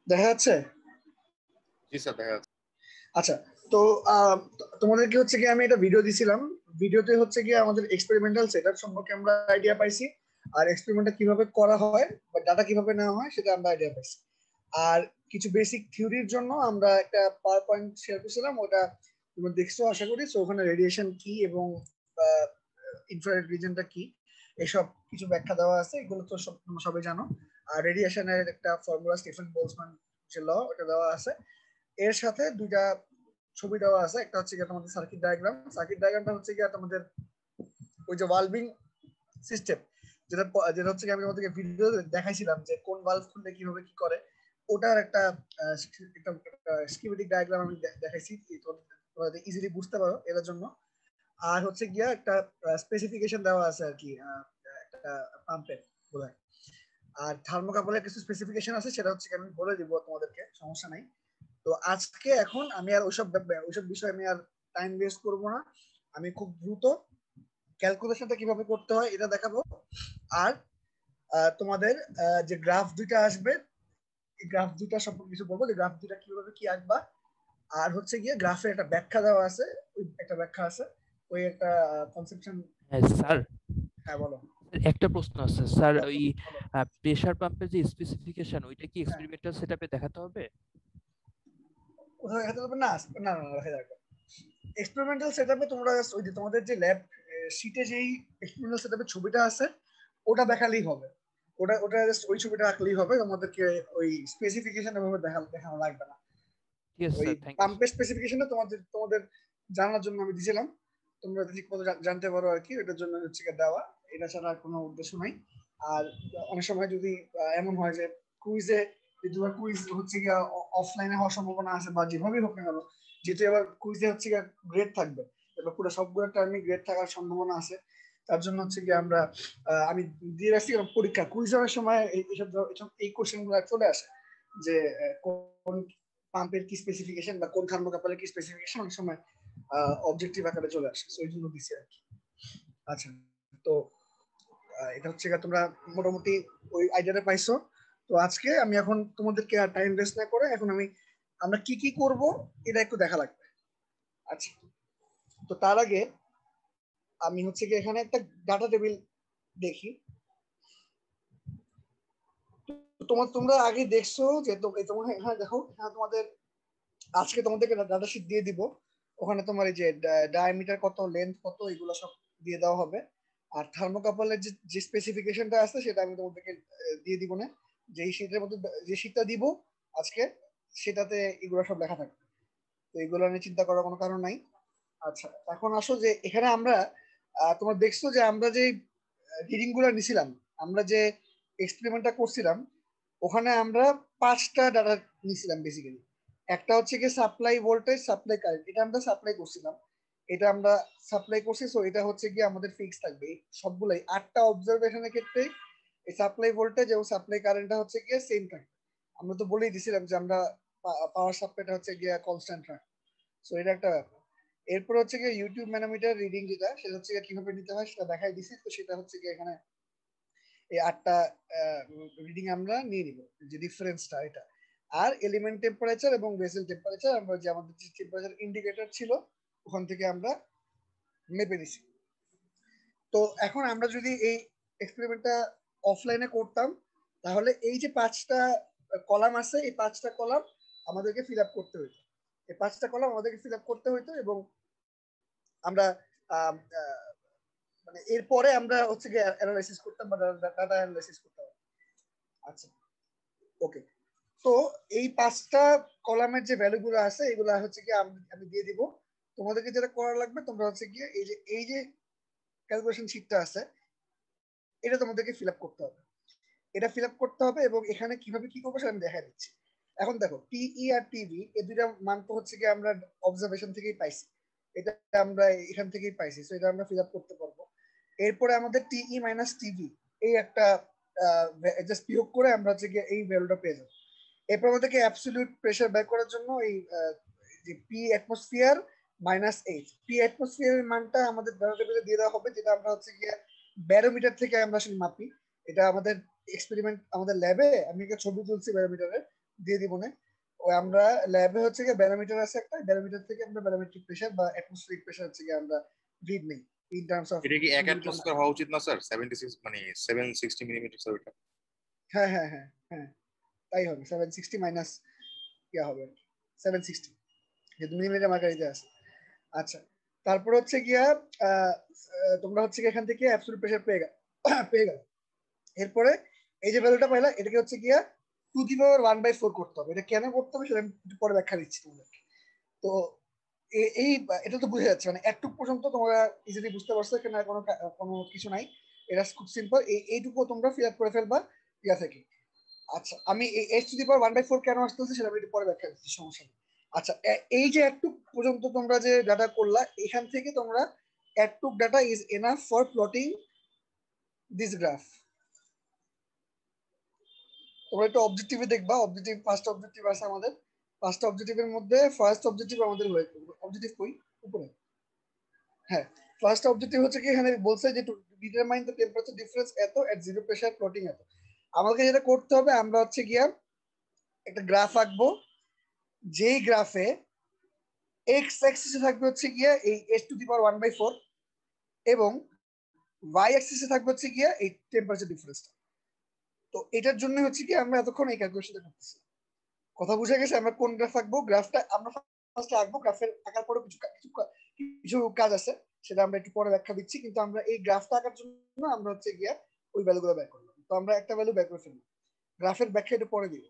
দেখা যাচ্ছে? জি স্যার, দেখা যাচ্ছে। আচ্ছা। তো আহ, তোমাদেরকে হচ্ছে কি আমি একটা ভিডিও দিছিলাম। ভিডিওতে হচ্ছে কি আমাদের এক্সপেরিমেন্টাল সেটআপ সম্পর্কে আমরা আইডিয়া পাইছি, আর এক্সপেরিমেন্টটা কিভাবে করা হয় বা ডাটা কিভাবে নেওয়া হয় সেটা আমরা আইডিয়া পাইছি। আর কিছু বেসিক থিওরির জন্য আমরা একটা পাওয়ার পয়েন্ট শেয়ার করছিলাম, ওটা তোমরা দেখছো আশা করি। তো ওখানে রেডিয়েশন কি এবং ইনফ্রারেড রিজনটা কি এসব কিছু ব্যাখ্যা দেওয়া আছে, এগুলো তো সব তোমরা সবাই জানো। আর রেডিয়েশনের একটা ফর্মুলা স্টিফেন বোলসম্যান যে ল, ওটা দেওয়া আছে। এর সাথে দুইটা ছবি দেওয়া আছে, একটা হচ্ছে গিয়ে তোমাদের সার্কিট ডায়াগ্রাম। সার্কিট ডায়াগ্রামটা হচ্ছে গিয়ে তোমাদের ওই যে ভালভিং সিস্টেম, যেটা যেটা হচ্ছে আমি তোমাদেরকে ভিডিও দেখাইছিলাম যে কোন ভালভ খুললে কিভাবে কি করে, ওটার একটা স্কিমেটিক ডায়াগ্রাম আমি দেখাইছি, তোমরা ইজিলি বুঝতে পারো এর জন্য। আর হচ্ছে গিয়া একটা স্পেসিফিকেশন দেওয়া আছে আর কি, একটা পাম্পের বোধহয়। আর থার্মোকাপলের কিছু স্পেসিফিকেশন আছে, সেটা হচ্ছে আমি বলে দিব তোমাদেরকে, সমস্যা নাই। তো আজকে এখন আমি আর ওইসব বিষয়ে আমি আর টাইম ওয়েস্ট করবো না। আমি খুব দ্রুত ক্যালকুলেশনটা কিভাবে করতে হয় এটা দেখাবো। আর তোমাদের যে গ্রাফ দুইটা আসবে, এই গ্রাফ দুইটা সম্পর্কে কিছু বলবো, যে গ্রাফ দুইটা কিভাবে কি আঁকবা। আর হচ্ছে গিয়ে গ্রাফের একটা ব্যাখ্যা দেওয়া আছে, ওই একটা ব্যাখ্যা আছে, ওই একটা কনসেপশন। হ্যাঁ স্যার, হ্যাঁ বলো। একটা প্রশ্ন আছে স্যার। হ্যাঁ ওই বলো। প্রেসার পাম্পের যে স্পেসিফিকেশন, ওইটা কি হ্যাঁ, এক্সপেরিমেন্টাল সেটআপে দেখাতে হবে? কোথাও দেখাতে হবে না? না না না, দেখা যাবে। এক্সপেরিমেন্টাল সেটআপে তোমরা ওই যে তোমাদের যে ল্যাব শীটে যেই এক্সপেরিমেন্টাল সেটআপের ছবিটা আছে, ওটা দেখালেই হবে। ওটা ওটা জাস্ট ওই ছবিটা আঁকলেই হবে, তোমাদেরকে ওই স্পেসিফিকেশন এভাবে দেখানো লাগবে না। ঠিক আছে ওই স্যার, থ্যাংক ইউ পাম্পের স্পেসিফিকেশনটা তোমাদের তোমাদের জানার জন্য আমি দিয়েছিলাম, তোমরা ঠিক মতো জানতে পারো আর কি, এটার জন্য হচ্ছে গিয়ে দেওয়া। এটা ছাড়া আর কোনো উদ্দেশ্য নাই। আর অনেক সময় যদি এমন হয় যে কুইজে, তোমার কুইজ হচ্ছে গিয়ে অফলাইনে হওয়ার সম্ভাবনা আছে, বা যেভাবেই হোক না কেন, যেহেতু এবার কুইজে হচ্ছে গিয়ে গ্রেড থাকবে, এবার পুরো সবগুলো টার্মে গ্রেড থাকার সম্ভাবনা আছে। তার জন্য হচ্ছে গিয়ে আমরা আমি দিয়ে রাখছি পরীক্ষা কুইজ হওয়ার সময় এই কোশ্চেন গুলো চলে আসে, যে কোন পাম্পের কি স্পেসিফিকেশন বা কোন থার্মোকাপলের কি স্পেসিফিকেশন অনেক সময় অবজেক্টিভ আকারে চলে আসে, ওই জন্য দিছি আর কি। আচ্ছা। তো এটা হচ্ছে তোমরা মোটামুটি ওই আইডিয়াটা পাইছো। তো আজকে আমি এখন তোমাদেরকে আর টাইম ওয়েস্ট না করে, এখন আমরা কি কি করব এটা একটু দেখা লাগবে। আচ্ছা। তো তার আগে আমি হচ্ছে কি এখানে একটা ডাটা টেবিল দেখি। তোমরা আগে দেখছো যে তোমার এখানে দেখো, এখানে তোমাদের আজকে তোমাদেরকে ডাটা শিট দিয়ে দিব। ওখানে তোমার এই যে ডায়ামিটার কত, লেন্থ কত, এগুলো সব দিয়ে দেওয়া হবে। আর থার্মোকাপলের যে স্পেসিফিকেশনটা আছে সেটা আমি তোমাদেরকে দিয়ে দিব না। যে শীটের মধ্যে যে শীটটা দিব আজকে, সেটাতে এগুলো সব লেখা থাকবে। তো এগুলো নিয়ে চিন্তা করার কোনো কারণ নাই। আচ্ছা, এখন আসো যে এখানে আমরা তোমরা দেখছো যে আমরা যে রিডিং গুলো নিছিলাম, আমরা যে এক্সপেরিমেন্টটা করছিলাম, ওখানে আমরা 5টা ডাটা নিছিলাম বেসিক্যালি। একটা হচ্ছে কি সাপ্লাই ভোল্টেজ, সাপ্লাই কারেন্ট, এটা আমরা সাপ্লাই করছিলাম। এটা আমরা সাপ্লাই করছি, সো এটা হচ্ছে কি আমাদের ফিক্স থাকবে। এই সবগুলাই 8টা অবজারভেশনের ক্ষেত্রে এই সাপ্লাই ভোল্টেজ এবং সাপ্লাই কারেন্টটা হচ্ছে গিয়ে সেম থাকবে। আমরা তো বলেই দিছিলাম যে আমরা পাওয়ার সাপ্লাইটা হচ্ছে গিয়ে কনস্ট্যান্ট রাখবো। সো এটা একটা ব্যাপার। এরপর হচ্ছে গিয়ে ইউটিউব ম্যানোমিটার রিডিং, যেটা সেটা হচ্ছে গিয়ে কিভাবে নিতে হয় সেটা দেখাই দিছি। তো সেটা হচ্ছে গিয়ে এখানে এই 8টা রিডিং আমরা নিয়ে নিব, যে ডিফারেন্সটা এটা। আর এলিমেন্ট টেম্পারেচার এবং বেসেল টেম্পারেচার আমরা যে আমাদের যে টেম্পারেচার ইন্ডিকেটর ছিল ওখান থেকে আমরা মেপে নিছি। তো এখন আমরা যদি এই এক্সপেরিমেন্টটা অফলাইনে করতাম, তাহলে এই যে 5টা কলাম আছে, এই 5টা কলাম আমাদেরকে ফিল আপ করতে হইতো। এই 5টা কলাম আমাদেরকে ফিল আপ করতে হইতো, এবং আমরা মানে এরপরে আমরা হচ্ছে গিয়ে অ্যানালাইসিস করতাম বা ডাটা অ্যানালাইসিস করতাম। আচ্ছা, ওকে। তো এই 5টা কলামের যে ভ্যালুগুলো আছে এগুলো হচ্ছে কি আমি দিয়ে দিব। তোমাদেরকে যেটা করা লাগবে, তোমরা হচ্ছে গিয়ে এই যে ক্যালকুলেশন শিটটা আছে, এটা তোমাদেরকে ফিল আপ করতে হবে। এটা ফিল আপ করতে হবে, এবং এখানে কিভাবে কি করবো সেটা আমি দেখা দিচ্ছি। এখন দেখো, টিই আর টিভি এই দুইটা মান তো হচ্ছে কি আমরা অবজারভেশন থেকেই পাইছি, এটা আমরা এখান থেকেই পাইছি, তো এটা আমরা ফিল আপ করতে পারবো। এরপরে আমাদের টিই মাইনাস টিভি এই একটা জাস্ট বিয়োগ করে আমরা হচ্ছে গিয়ে এই ভ্যালুটা পেয়ে যাবো। এরপর আমাদেরকে অ্যাবসলিউট প্রেসার বের করার জন্য এই যে P atmosphere minus H, P অ্যাটমসফিয়ারের মানটা আমাদের ডাটা টেবিলে দিয়ে দেওয়া হবে, যেটা আমরা হচ্ছে গিয়ে ব্যারোমিটার থেকে আমরা আসলে মাপি। এটা আমাদের এক্সপেরিমেন্ট, আমাদের ল্যাবে আমি একটা ছবি তুলছি ব্যারোমিটারের, দিয়ে দিব না। ওই আমরা ল্যাবে হচ্ছে গিয়ে ব্যারোমিটার আছে একটা, ব্যারোমিটার থেকে আমরা ব্যারোমেট্রিক প্রেসার বা অ্যাটমসফিয়ারিক প্রেসার হচ্ছে গিয়ে আমরা রিড নেই ইন টার্মস অফ এটা কি 1 অ্যাটমসফিয়ার হওয়া উচিত না স্যার? 76 মানে 760 মিলিমিটার স্যার ওটা। হ্যাঁ হ্যাঁ হ্যাঁ হ্যাঁ, তাই হবে 760 মাইনাস ইয়া হবে 760, যেহেতু মিলিমিটার মার্কারিতে আছে। আচ্ছা, তারপর হচ্ছে গিয়া তোমরা হচ্ছে গিয়ে এখান থেকে অ্যাবসলিউট প্রেসার পেয়ে গেল। এরপরে এই যে ভ্যালুটা পাইলা, এটাকে হচ্ছে গিয়া 2^1/4 করতে হবে। এটা কেন করতে হবে সেটা আমি একটু পরে ব্যাখ্যা দিচ্ছি তোমাদেরকে। তো এই এটা তো বুঝে যাচ্ছে, মানে একটু পর্যন্ত তোমরা ইজিলি বুঝতে পারছো, এখানে কোনো কোনো কিছু নাই, এটা খুব সিম্পল। এইটুকু তোমরা ফিল আপ করে ফেলবা ইয়া থেকে। আচ্ছা, আমি h⁴ কেন আসতেছে সেটা আমি একটু পরে ব্যাখ্যা দিচ্ছি, সমস্যা নেই। আচ্ছা, এই যে একটু পর্যন্ত তোমরা যে ডাটা করলা, এখান থেকে তোমরা একটু data is enough for plotting this graph. তোমরা একটু অবজেক্টিভে দেখবা, অবজেক্টিভ 5টা অবজেক্টিভ আছে আমাদের। 5টা অবজেক্টিভের মধ্যে ফার্স্ট অবজেক্টিভ আমাদের অবজেক্টিভ কই উপরে, হ্যাঁ, ফার্স্ট অবজেক্টিভ হচ্ছে কি এখানে বলছে যে to determine the temperature difference এত এট জিরো প্রেসার প্লটিং এত। আমাকে যেটা করতে হবে, আমরা হচ্ছে গিয়া একটা গ্রাফ আঁকবো, যেই গ্রাফে এক্স অ্যাক্সিসে থাকবে হচ্ছে গিয়া এই h⁴ এবং ওয়াই অ্যাক্সিসে থাকবে হচ্ছে গিয়া এই টেম্পারেচার ডিফারেন্সটা। তো এটার জন্য হচ্ছে কি আমরা এতক্ষণ এই ক্যালকুলেশনটা করতেছি। কথা বুঝে গেছে? আমরা কোন গ্রাফ আঁকবো, গ্রাফটা আমরা ফার্স্টে আঁকবো, গ্রাফের আঁকার পরে কিছু কাজ আছে, সেটা আমরা একটু পরে ব্যাখ্যা দিচ্ছি। কিন্তু আমরা এই গ্রাফটা আঁকার জন্য আমরা হচ্ছে গিয়া ওই ভ্যালুগুলো বের করলাম। তো আমরা একটা ভ্যালু বের করে ফেললাম, গ্রাফের ব্যাখ্যা একটু পরে দিব।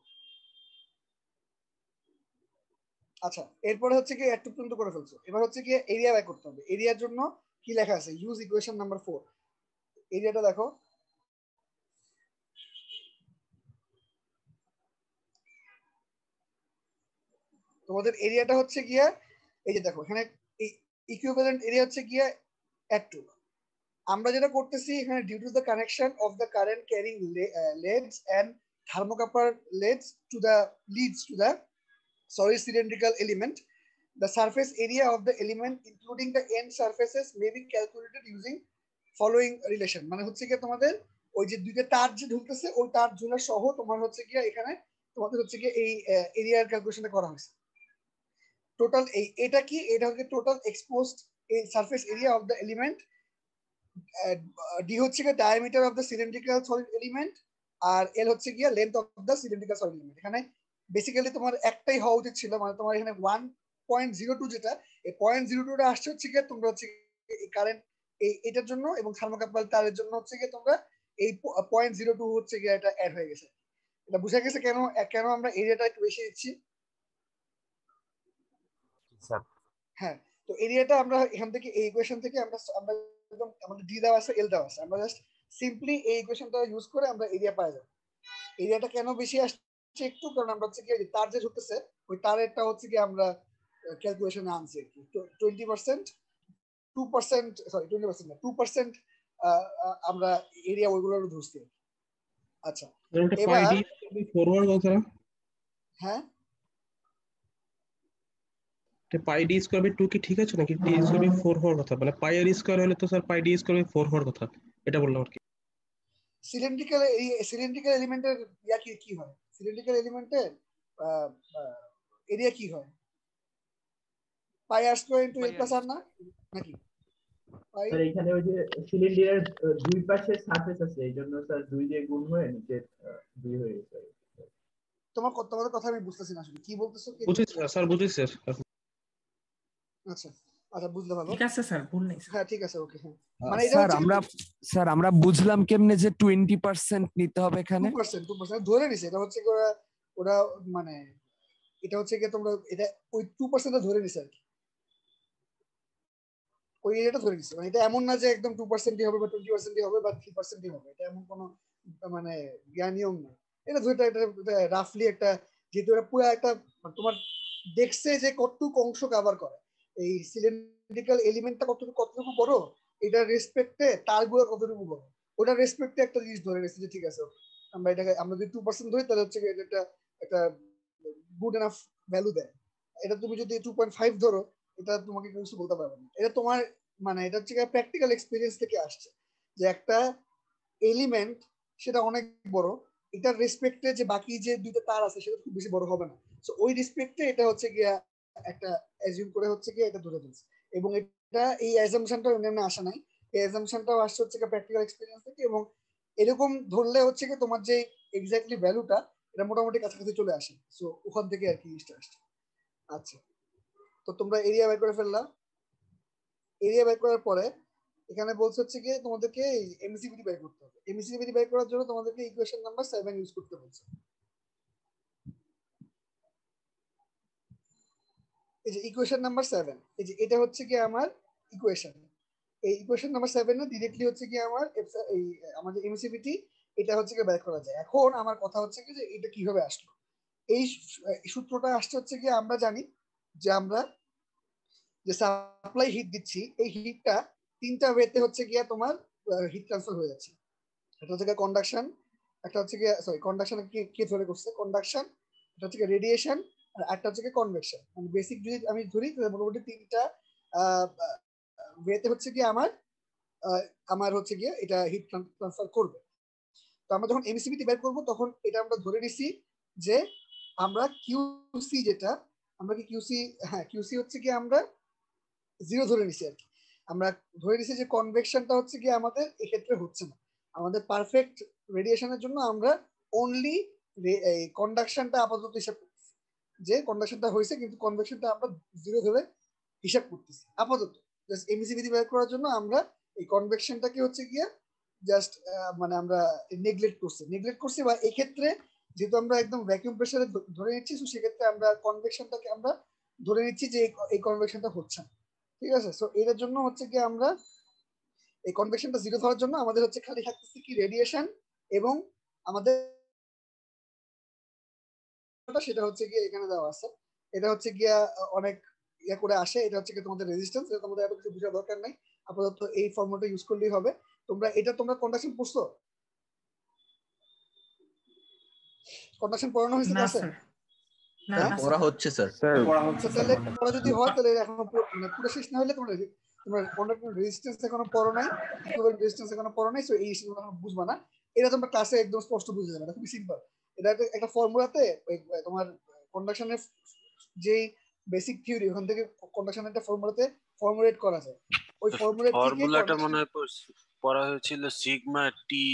আচ্ছা, এরপরে হচ্ছে কি একটু পর্যন্ত করে ফেলছো, এবার হচ্ছে কি এরিয়া বের করতে হবে। এরিয়ার জন্য কি লেখা আছে, ইউজ ইকুয়েশন নাম্বার 4। এরিয়াটা দেখো, তোমাদের এরিয়াটা হচ্ছে গিয়া এই যে দেখো এখানে ইকুইভ্যালেন্ট এরিয়া হচ্ছে গিয়া একটু। আমরা যেটা করতেছি এখানে, due to the connection of the current carrying leads and thermocouple leads to the solid cylindrical element, the surface area of the element including the end surfaces may be calculated using following relation। মানে হচ্ছে গিয়ে তোমাদের ওই যে দুইটা তার যে ঢুকতেছে, ওই তার ঝুলা সহ তোমার হচ্ছে গিয়ে এখানে তোমাদের হচ্ছে গিয়ে এই এরিয়ার ক্যালকুলেশনটা করা হয়েছে। টোটাল এটা কি, এটা হচ্ছে total exposed surface area of the element. D হচ্ছে গিয়ে diameter of the cylindrical solid element, আর এল হচ্ছে গিয়ে length of the cylindrical solid element. এখানে বেসিক্যালি তোমার একটাই হওয়া উচিত ছিল, মানে তোমার এখানে 1.02 যেটা, এই 0.02টা আসছে হচ্ছে গিয়ে তোমরা হচ্ছে কারেন্ট এটার জন্য এবং থার্মোকাপল তারের জন্য হচ্ছে গিয়ে তোমরা এই 0.02 হচ্ছে গিয়ে এটা অ্যাড হয়ে গেছে। এটা বুঝা গেছে কেন কেন আমরা এরিয়াটা একটু বেশি দিচ্ছি? হ্যাঁ, তো এরিয়াটা আমরা এখান থেকে এই ইকুয়েশন থেকে আমরা আমরা একদম আমাদের ডি দেওয়া আছে, এল দেওয়া আছে, আমরা জাস্ট সিম্পলি এই ইকুয়েশনটা ইউজ করে আমরা এরিয়া পাই যাব। এরিয়াটা কেন বেশি আসছে একটু, কারণ আমরা হচ্ছে কি তার যে ঢুকতেছে ওই তারেরটা হচ্ছে কি আমরা ক্যালকুলেশনে আনছি আর কি 20%, 2%, সরি 20% না 2% আমরা এরিয়া ওইগুলোর ধরছি। আচ্ছা, এবার ফরওয়ার্ড কথা, হ্যাঁ পাই ডি স্কয়ার বাই 2 কি ঠিক আছে নাকি ডি স্কয়ার বাই 4 হওয়ার কথা? মানে পাই আর স্কয়ার হলে তো sir pi d square by 4 হওয়ার কথা, এটা বললাম আর কি। সিলিন্ড্রিক্যাল এলিমেন্টের ইয়া কি হয়, সিলিন্ড্রিক্যাল এলিমেন্টের এরিয়া কি হয়, পাই আর স্কয়ার ইনটু এল প্লাস আর না নাকি? পাই স্যার এখানে ওই যে সিলিন্ডারের দুই পাশে সারফেস আছে, এইজন্য স্যার 2 দিয়ে গুণ হয়ে নিচে 2 হয়ে গেছে। তোমাদের কথা আমি বুঝতেছি না আসলে কি বলতেছো কি? বুঝেছি স্যার, বুঝেছি স্যার। আচ্ছা আচ্ছা, বুঝলে ভালো। ঠিক আছে স্যার, ভুল নেই। হ্যাঁ ঠিক আছে, ওকে। হ্যাঁ, মানে এটা স্যার আমরা বুঝলাম কেমনে যে 20% নিতে হবে এখানে? 2% ধরে নিছে, এটা হচ্ছে ওরা মানে এটা হচ্ছে কি তোমরা এটা ওই 2% ধরে নিছে আর কি, ওই এরিয়াটা ধরে নিছে। মানে এটা এমন না যে একদম 2% হবে বা 20% হবে বা 3% হবে, এটা এমন কোনো মানে নিয়ম না। এটা ধরে এটা রাফলি একটা, যেহেতু এটা পুরো একটা তোমার দেখছে যে কতটুকু অংশ কভার করে, এই সিলিন্ড্রিক্যাল এলিমেন্টটা কতটুকু বড়, এটা রেসপেক্টে তারগুলো কতটুকু বড়, ওটা রেসপেক্টে একটা জিনিস ধরে গেছে যে ঠিক আছে আমরা এটাকে আমরা যদি 2% ধরি তাহলে হচ্ছে এটা একটা গুড এনাফ ভ্যালু দেয়। এটা তুমি যদি 2.5 ধরো, এটা তোমাকে কিছু বলতে পারবে না। এটা তোমার মানে এটা হচ্ছে প্র্যাকটিক্যাল এক্সপিরিয়েন্স থেকে আসছে যে একটা এলিমেন্ট সেটা অনেক বড়, এটার রেসপেক্টে যে বাকি যে দুইটা তার আছে সেটা খুব বেশি বড় হবে না। সো ওই রেসপেক্টে এটা হচ্ছে গিয়া একটা অ্যাজিউম করে হচ্ছে গিয়া এটা ধরে ফেলছে, এবং এটা এই অ্যাজাম্পশনটা এমনি আসে নাই, এই অ্যাজাম্পশনটাও আসছে হচ্ছে গিয়া প্র্যাকটিক্যাল এক্সপেরিয়েন্স থেকে, এবং এরকম ধরলে হচ্ছে কি তোমার যে এক্স্যাক্টলি ভ্যালুটা এটা মোটামুটি কাছাকাছি চলে আসে। সো ওখান থেকে আর কি জিনিসটা আসছে। আচ্ছা, তো তোমরা এরিয়া বের করে ফেললা। এরিয়া বের করার পরে এখানে বলছে হচ্ছে কি তোমাদেরকে এমসিবিটি বের করতে হবে। এমসিবিটি বের করার জন্য তোমাদেরকে ইকুয়েশন নাম্বার 7 ইউজ করতে বলছে। এই যে ইকুয়েশন নাম্বার 7, এই যে এটা হচ্ছে কি আমার ইকুয়েশন। এই ইকুয়েশন নাম্বার 7 এ ডাইরেক্টলি হচ্ছে কি আমার এই আমাদের এমসিবিটি এটা হচ্ছে কি বের করা যায়। এখন আমার কথা হচ্ছে কি যে এটা কিভাবে আসলো। এই সূত্রটা আসছে হচ্ছে কি আমরা জানি যে আমরা যে সাপ্লাই হিট দিচ্ছি এই হিটটা তিনটা ওয়েতে হচ্ছে গিয়া তোমার হিট ট্রান্সফার হয়ে যাচ্ছে। একটা হচ্ছে গিয়া কন্ডাকশন, একটা হচ্ছে গিয়া সরি কন্ডাকশন কি ধরে করছে কন্ডাকশন, এটা হচ্ছে গিয়া রেডিয়েশন, আর একটা হচ্ছে গিয়া কনভেকশন। মানে বেসিক যদি আমি ধরি তাহলে মোটামুটি তিনটা ওয়েতে হচ্ছে গিয়া আমার হচ্ছে গিয়া এটা হিট ট্রান্সফার করবে। তো আমরা যখন এমসিবিটি বের করব তখন এটা আমরা ধরে নিছি যে আমরা কিউসি যেটা আমরা কি কিউসি, হ্যাঁ কিউসি হচ্ছে কি আমরা 0 ধরে নিছি আর কি। আমরা ধরে নিছি যে কনভেকশনটা হচ্ছে কি আমাদের এক্ষেত্রে হচ্ছে না, আমাদের পারফেক্ট রেডিয়েশনের জন্য আমরা অনলি এই কন্ডাকশনটা আপাতত হিসাব করতেছি, যে কন্ডাকশনটা হয়েছে কিন্তু কনভেকশনটা আমরা 0 ধরে হিসাব করতেছি আপাতত। জাস্ট এমসিবিটি বের করার জন্য আমরা এই কনভেকশনটাকে হচ্ছে গিয়ে জাস্ট মানে আমরা নেগলেক্ট করছি বা এই ক্ষেত্রে যেহেতু আমরা একদম ভ্যাকুয়াম প্রেসারে ধরে নিচ্ছি, তো সেক্ষেত্রে আমরা কনভেকশনটাকে আমরা ধরে নিচ্ছি যে এই কনভেকশনটা হচ্ছে না। ঠিক আছে, সো এর জন্য হচ্ছে কি আমরা এই কনভেকশনটা 0 ধরার জন্য আমাদের হচ্ছে খালি থাকতেছে কি রেডিয়েশন, এবং আমাদের সেটা হচ্ছে গিয়ে এখানে দেওয়া আছে। এটা হচ্ছে গিয়া অনেক ইয়া করে আসে, এটা হচ্ছে কি তোমাদের রেজিস্ট্যান্স, এটা তোমাদের এত কিছু বোঝার দরকার নাই, আপাতত এই ফর্মুলাটা ইউজ করলেই হবে। তোমরা কন্ডাকশন পড়ছো? কন্ডাকশন পড়ানো হয়েছে না ক্লাসে? স্যার, না হ্যাঁ না ওরা হচ্ছে স্যার। আচ্ছা, তাহলে পড়া যদি হয় তাহলে এখনো মানে পুরো শেষ না হলে তোমরা কন্ডাক্টর রেজিস্ট্যান্স এখনো পড়ো নাই, ইকুইভ্যালেন্ট রেজিস্ট্যান্স এখনো পড়ো নাই, সো এই জিনিসগুলো এখনো বুঝবা না। এটা তোমরা ক্লাসে একদম স্পষ্ট বুঝে যাবে, এটা খুবই সিম্পল। এটা একটা ফর্মুলাতে তোমার কন্ডাকশনের যেই বেসিক থিওরি ওখান থেকে কন্ডাকশনের একটা ফর্মুলাতে ফর্মুলেট করা যায়। ওই ফর্মুলেট থেকে ফর্মুলাটা মনে হয় পড়া হয়েছিল সিগমা টি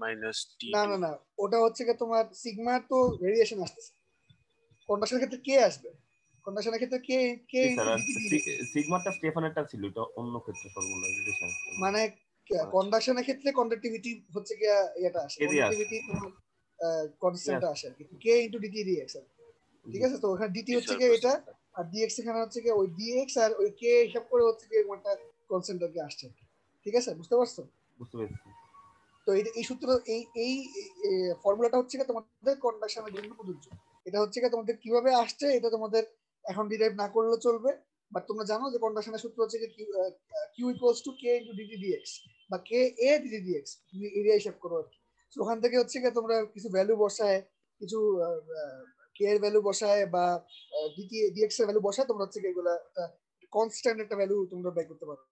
মাইনাস টি না টু। না না, ওটা হচ্ছে কি তোমার সিগমা তো রেডিয়েশন আসতেছে, কন্ডাকশনের ক্ষেত্রে কে আসবে, কন্ডাকশনের ক্ষেত্রে কে কে সিগমাটা স্টেফানেরটা ছিল, এটা অন্য ক্ষেত্রে ফর্মুলা রিলেশন। মানে কন্ডাকশনের ক্ষেত্রে কন্ডাক্টিভিটি হচ্ছে গিয়া এটা আসে, কন্ডাক্টিভিটি তোমার কনস্ট্যান্টটা আসে আর কি, কে ইনটু ডিটি ডিএক্স। ঠিক আছে, তো ওখানে ডিটি হচ্ছে গিয়ে এটা, আর ডিএক্স এখানে হচ্ছে গিয়ে ওই ডিএক্স আর ওই কে হিসাব করে হচ্ছে গিয়ে একটা কনস্ট্যান্ট আর কি আসছে। ঠিক আছে, বুঝতে পারছো? বুঝতে পেরেছি। তো এই সূত্র এই ফর্মুলাটা হচ্ছে গিয়ে তোমাদের কন্ডাকশনের জন্য প্রযোজ্য। এটা হচ্ছে গিয়ে তোমাদের কিভাবে আসছে এটা তোমাদের এখন ডিরাইভ না করলেও চলবে, বাট তোমরা জানো যে কন্ডাকশনের সূত্র হচ্ছে q equals to k into dt dx বা কে এ ডিটি ডিএক্স, তুমি এরিয়া হিসাব করো আর কি। তো ওখান থেকে হচ্ছে গিয়ে তোমরা কিছু ভ্যালু বসায়, কিছু কে এর ভ্যালু বসায় বা ডিটি ডিএক্স এর ভ্যালু বসায় তোমরা হচ্ছে এগুলা কনস্ট্যান্ট একটা ভ্যালু তোমরা বের করতে পারো,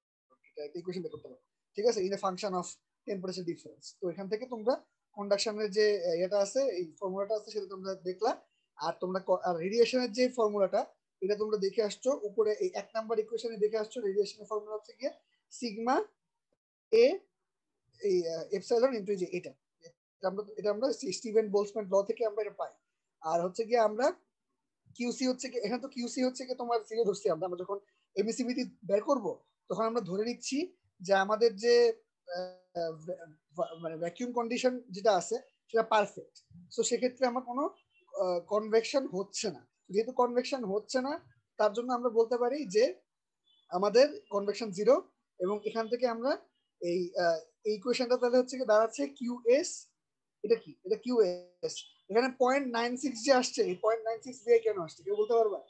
এটা ইকুয়েশন বের করতে পারো। ঠিক আছে, in a function of temperature difference. তো এখান থেকে তোমরা কন্ডাকশনের যে এটা আছে এই ফর্মুলাটা আছে সেটা তোমরা দেখলা, আর তোমরা আর রেডিয়েশনের যে ফর্মুলাটা এটা তোমরা দেখে আসছো উপরে এই 1 নাম্বার ইকুয়েশনে দেখে আসছো। রেডিয়েশনের ফর্মুলা হচ্ছে গিয়ে সিগমা এ এই এপসাইলন ইনটু যে এটা আমরা স্টিভেন বোলসম্যান ল থেকে আমরা এটা পাই। আর হচ্ছে গিয়ে আমরা কিউসি হচ্ছে কি, এখানে তো কিউসি হচ্ছে কি তোমার সিরিয়াল ধরছি আমরা যখন এমিসিবিটি বের করব তখন আমরা ধরে নিচ্ছি যে আমাদের যে মানে ভ্যাকুয়াম কন্ডিশন যেটা আছে সেটা পারফেক্ট। সো সেক্ষেত্রে আমার কোনো কনভেকশন হচ্ছে না। যেহেতু কনভেকশন হচ্ছে না তার জন্য আমরা বলতে পারি যে আমাদের কনভেকশন 0, এবং এখান থেকে আমরা এই ইকুয়েশনটা তাহলে হচ্ছে কি দাঁড়াচ্ছে কিউএস, এটা কি, এটা কিউএস। এখানে 0.96 যে আসছে, এই 0.96 দিয়ে কেন আসছে কেউ বলতে পারবা?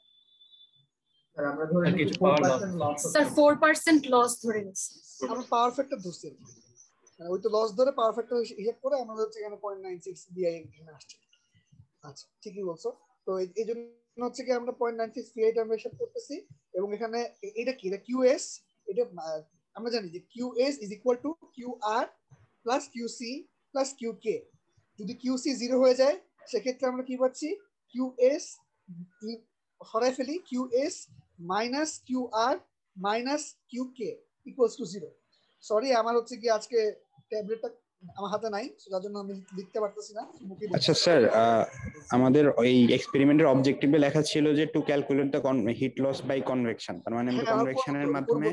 স্যার আমরা ধরে নিচ্ছি 4% লস হচ্ছে। স্যার 4% লস ধরে নিচ্ছি। আমরা পাওয়ার ফ্যাক্টর ধরছি, ওই তো লস ধরে পাওয়ার ফ্যাক্টর হিসাব করে আমাদের হচ্ছে এখানে 0.96 দিয়ে এখানে আসছে। আচ্ছা, ঠিকই বলছো। তো এই জন্য হচ্ছে কি আমরা 0.96 দিয়ে আমরা হিসাব করতেছি, এবং এখানে এটা কি, এটা কিউএস। এটা আমরা জানি যে QS is equal to QR plus QC plus QK যদি QC 0 হয়ে যায় সেক্ষেত্রে আমরা কি পাচ্ছি QS সরাই ফেলি QS minus QR minus QK equals to 0। Sorry আমার হচ্ছে কি আজকে ট্যাবলেটটা আমার হাতে নাই, যার জন্য আমি লিখতে পারতেছি না। আচ্ছা স্যার, আমাদের ওই এক্সপেরিমেন্টের অবজেক্টিভে লেখা ছিল যে to calculate the heat loss by convection, তার মানে আমরা কনভেকশনের মাধ্যমে।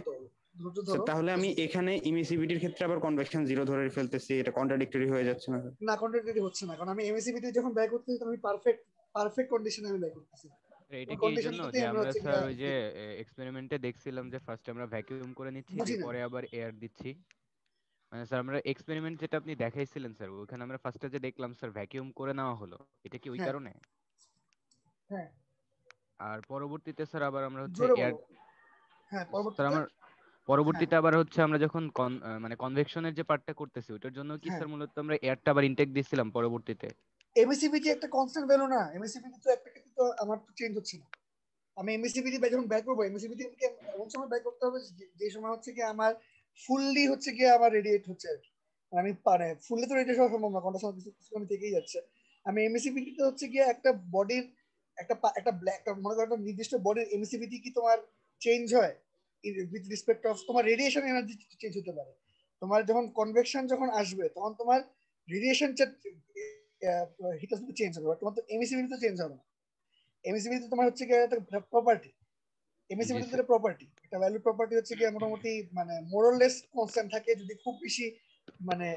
তাহলে আমি এখানে ইমিসিভিটির ক্ষেত্রে আবার কনভেকশন 0 ধরে ফেলতেছি, এটা কন্ট্রাডিক্টরি হয়ে যাচ্ছে না? না, কন্ট্রাডিক্টরি হচ্ছে না, কারণ আমি এমএসিভিটি যখন ব্যয় করতেছি তখন আমি পারফেক্ট কন্ডিশনে আমি ব্যয় করতেছি। এটা কি এই জন্য যে আমরা স্যার ওই যে এক্সপেরিমেন্টে দেখছিলাম যে ফার্স্টে আমরা ভ্যাকুয়াম করে নিচ্ছি, পরে আবার এয়ার দিচ্ছি, মানে স্যার আমরা এক্সপেরিমেন্ট যেটা আপনি দেখাইছিলেন স্যার ওখানে আমরা ফার্স্টে যে দেখলাম স্যার ভ্যাকুয়াম করে নেওয়া হলো, এটা কি ওই কারণে? হ্যাঁ। আর পরবর্তীতে স্যার আবার আমরা হচ্ছে এয়ার, হ্যাঁ পরবর্তীতে আবার হচ্ছে আমরা যখন মানে কনভেকশনের যে পার্টটা করতেছি ওটার জন্য কি স্যার মূলত আমরা এয়ারটা আবার ইনটেক দিছিলাম পরবর্তীতে? এমএসিভিটি একটা কনস্ট্যান্ট ভ্যালু না, এমএসিভিটি তো একটা ক্ষেত্রে তো আমার তো চেঞ্জ হচ্ছে না। আমি এমএসিভিটি যখন ব্যয় করবো, এমএসিভিটি এমন সময় ব্যয় করতে হবে যে সময় হচ্ছে কি আমার ফুললি হচ্ছে কি আমার রেডিয়েট হচ্ছে আর কি। আমি ফুললি তো রেডিয়েট হওয়া সম্ভব না, কন্ডিশন কিছু থেকেই যাচ্ছে। আমি এমএসিভিটিতে হচ্ছে কি একটা বডির একটা ব্ল্যাক মনে করো একটা নির্দিষ্ট বডির এমএসিভিটি কি তোমার চেঞ্জ হয় উইথ রিসপেক্ট অফ তোমার রেডিয়েশন এনার্জি চেঞ্জ হতে পারে। তোমার যখন কনভেকশন যখন আসবে তখন তোমার রেডিয়েশন হিট লস চেঞ্জ হবে, তোমার তো এমিসিভিটি তো চেঞ্জ হবে না। এমিসিভিটি তোমার হচ্ছে কি একটা প্রপার্টি, এমিসিভিটি একটা প্রপার্টি, একটা ভ্যালু প্রপার্টি হচ্ছে কি মোটামুটি মানে মোরলেস কনস্ট্যান্ট থাকে যদি খুব বেশি মানে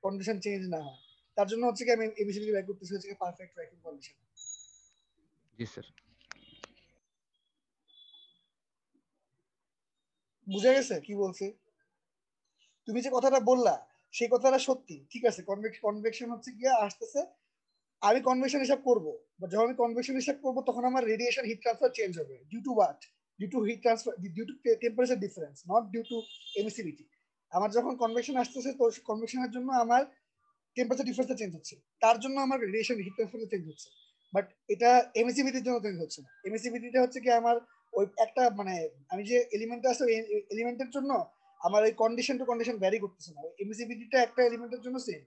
কন্ডিশন চেঞ্জ না হয়। তার জন্য হচ্ছে কি আমি এমিসিভিটি ব্যয় করতেছি হচ্ছে কি পারফেক্ট ভ্যাকুয়াম কন্ডিশন। জি স্যার। বুঝা গেছে কি বলছি? তুমি যে কথাটা বললা সেই কথাটা সত্যি, ঠিক আছে। কনভেকশন হচ্ছে গিয়ে আসতেছে, আমি কনভেকশন হিসাব করবো, যখন আমি কনভেকশন হিসাব করবো তখন আমার রেডিয়েশন হিট ট্রান্সফার চেঞ্জ হবে due to what, due to heat transfer, due to temperature difference, not due to emissivity. আমার যখন কনভেকশন আসতেছে তো কনভেকশনের জন্য আমার টেম্পারেচার ডিফারেন্সটা চেঞ্জ হচ্ছে, তার জন্য আমার রেডিয়েশন হিট ট্রান্সফার চেঞ্জ হচ্ছে, বাট এটা এমিসিভিটির জন্য চেঞ্জ হচ্ছে না। এমিসিভিটিটা হচ্ছে কি আমার ওই একটা মানে আমি যে এলিমেন্ট আছে ওই এলিমেন্টের জন্য আমার ওই কন্ডিশন টু কন্ডিশন ভ্যারি করতেছে না। এমিসিভিটিটা একটা এলিমেন্টের জন্য সেম।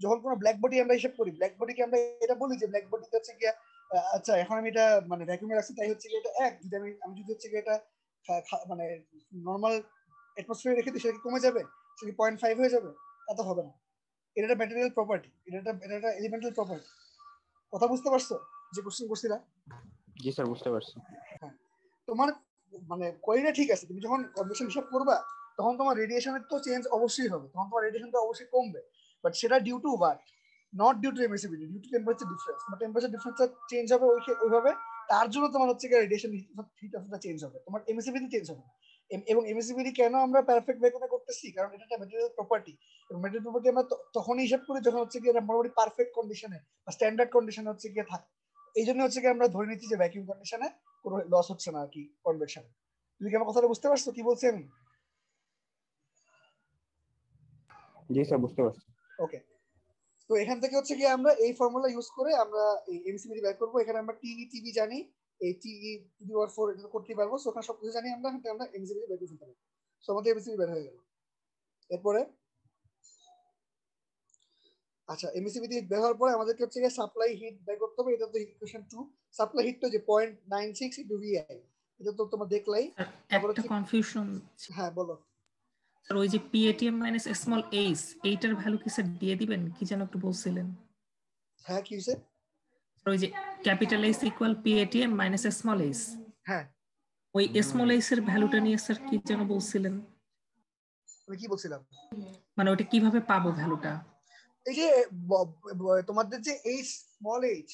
যখন কোনো ব্ল্যাক বডি আমরা হিসাব করি, ব্ল্যাক বডিকে আমরা এটা বলি যে ব্ল্যাক বডিতে হচ্ছে কি আচ্ছা এখন আমি এটা মানে ভ্যাকুয়ামে রাখছি তাই হচ্ছে কি এটা এক, যদি আমি যদি হচ্ছে কি এটা মানে নর্মাল অ্যাটমসফিয়ারে রেখে দিই সেটা কি কমে যাবে, সেটা কি 0.5 হয়ে যাবে? তা তো হবে না। এটা একটা ম্যাটেরিয়াল প্রপার্টি, এটা একটা এলিমেন্টাল প্রপার্টি। কথা বুঝতে পারছো যে কোশ্চেন করছিলা? জি স্যার বুঝতে পারছি। হ্যাঁ, তোমার মানে কোয়ালিটা ঠিক আছে, তুমি যখন কনভেকশন হিসাব করবা তখন তোমার রেডিয়েশনের তো চেঞ্জ অবশ্যই হবে, তখন তোমার রেডিয়েশনটা অবশ্যই কমবে, বাট সেটা due to what, not due to emissivity, due to temperature difference. তোমার টেম্পারেচার ডিফারেন্সটা চেঞ্জ হবে ওইভাবে, তার জন্য তোমার হচ্ছে রেডিয়েশন হিট অফটা চেঞ্জ হবে, তোমার এমিসিভিটি চেঞ্জ হবে। এবং এমিসিভিটি কেন আমরা পারফেক্ট ভ্যাকুয়ামে করতেছি, কারণ এটা একটা ম্যাটেরিয়াল প্রপার্টি, এবং ম্যাটেরিয়াল প্রপার্টি আমরা তখনই হিসাব করি যখন হচ্ছে কি এটা মোটামুটি পারফেক্ট কন্ডিশনে বা স্ট্যান্ডার্ড কন্ডিশনে হচ্ছে গিয়ে থাকে। এই জন্য হচ্ছে কি আমরা ধরে নিচ্ছি যে ভ্যাকুয়াম কন্ডিশনে কোনো লস হচ্ছে না আর কি কনভেকশনে। তুমি কি আমার কথাটা বুঝতে পারছো কি বলছি আমি? জি স্যার বুঝতে পারছি। ওকে, তো এখান থেকে হচ্ছে কি আমরা এই ফর্মুলা ইউজ করে আমরা এই এমসিভিটি বের করব। এখানে আমরা টিই টিভি জানি, এই টিই টু দি পাওয়ার 4 এটা করতে পারবো, সো ওখানে সবকিছু জানি আমরা এমসিভিটি বের করতে পারবো। সো আমাদের এমসিভিটি বের হয়ে গেল। এরপরে আচ্ছা, এমসিভিটি বের হওয়ার পরে আমাদেরকে হচ্ছে সাপ্লাই হিট বের করতে হবে। এটা তো ইকুয়েশন 2, সাপ্লাই হিট তো যে 0.96 ইনটু ভিআই, এটা তো তোমরা দেখলাই। একটা কনফিউশন। হ্যাঁ বলো স্যার, ওই যে পিএটিএম মাইনাস স্মল এইচ এইটার ভ্যালু কি স্যার দিয়ে দিবেন, কি যেন একটু বলছিলেন? হ্যাঁ কি হইছে? ওই যে capital H equal PATM minus small H, হ্যাঁ ওই স্মল এইচ এর ভ্যালুটা নিয়ে স্যার কি যেন বলছিলেন? আমি কি বলছিলাম মানে ওটা কিভাবে পাবো ভ্যালুটা? এই যে তোমাদের যে এইচ স্মল এইচ,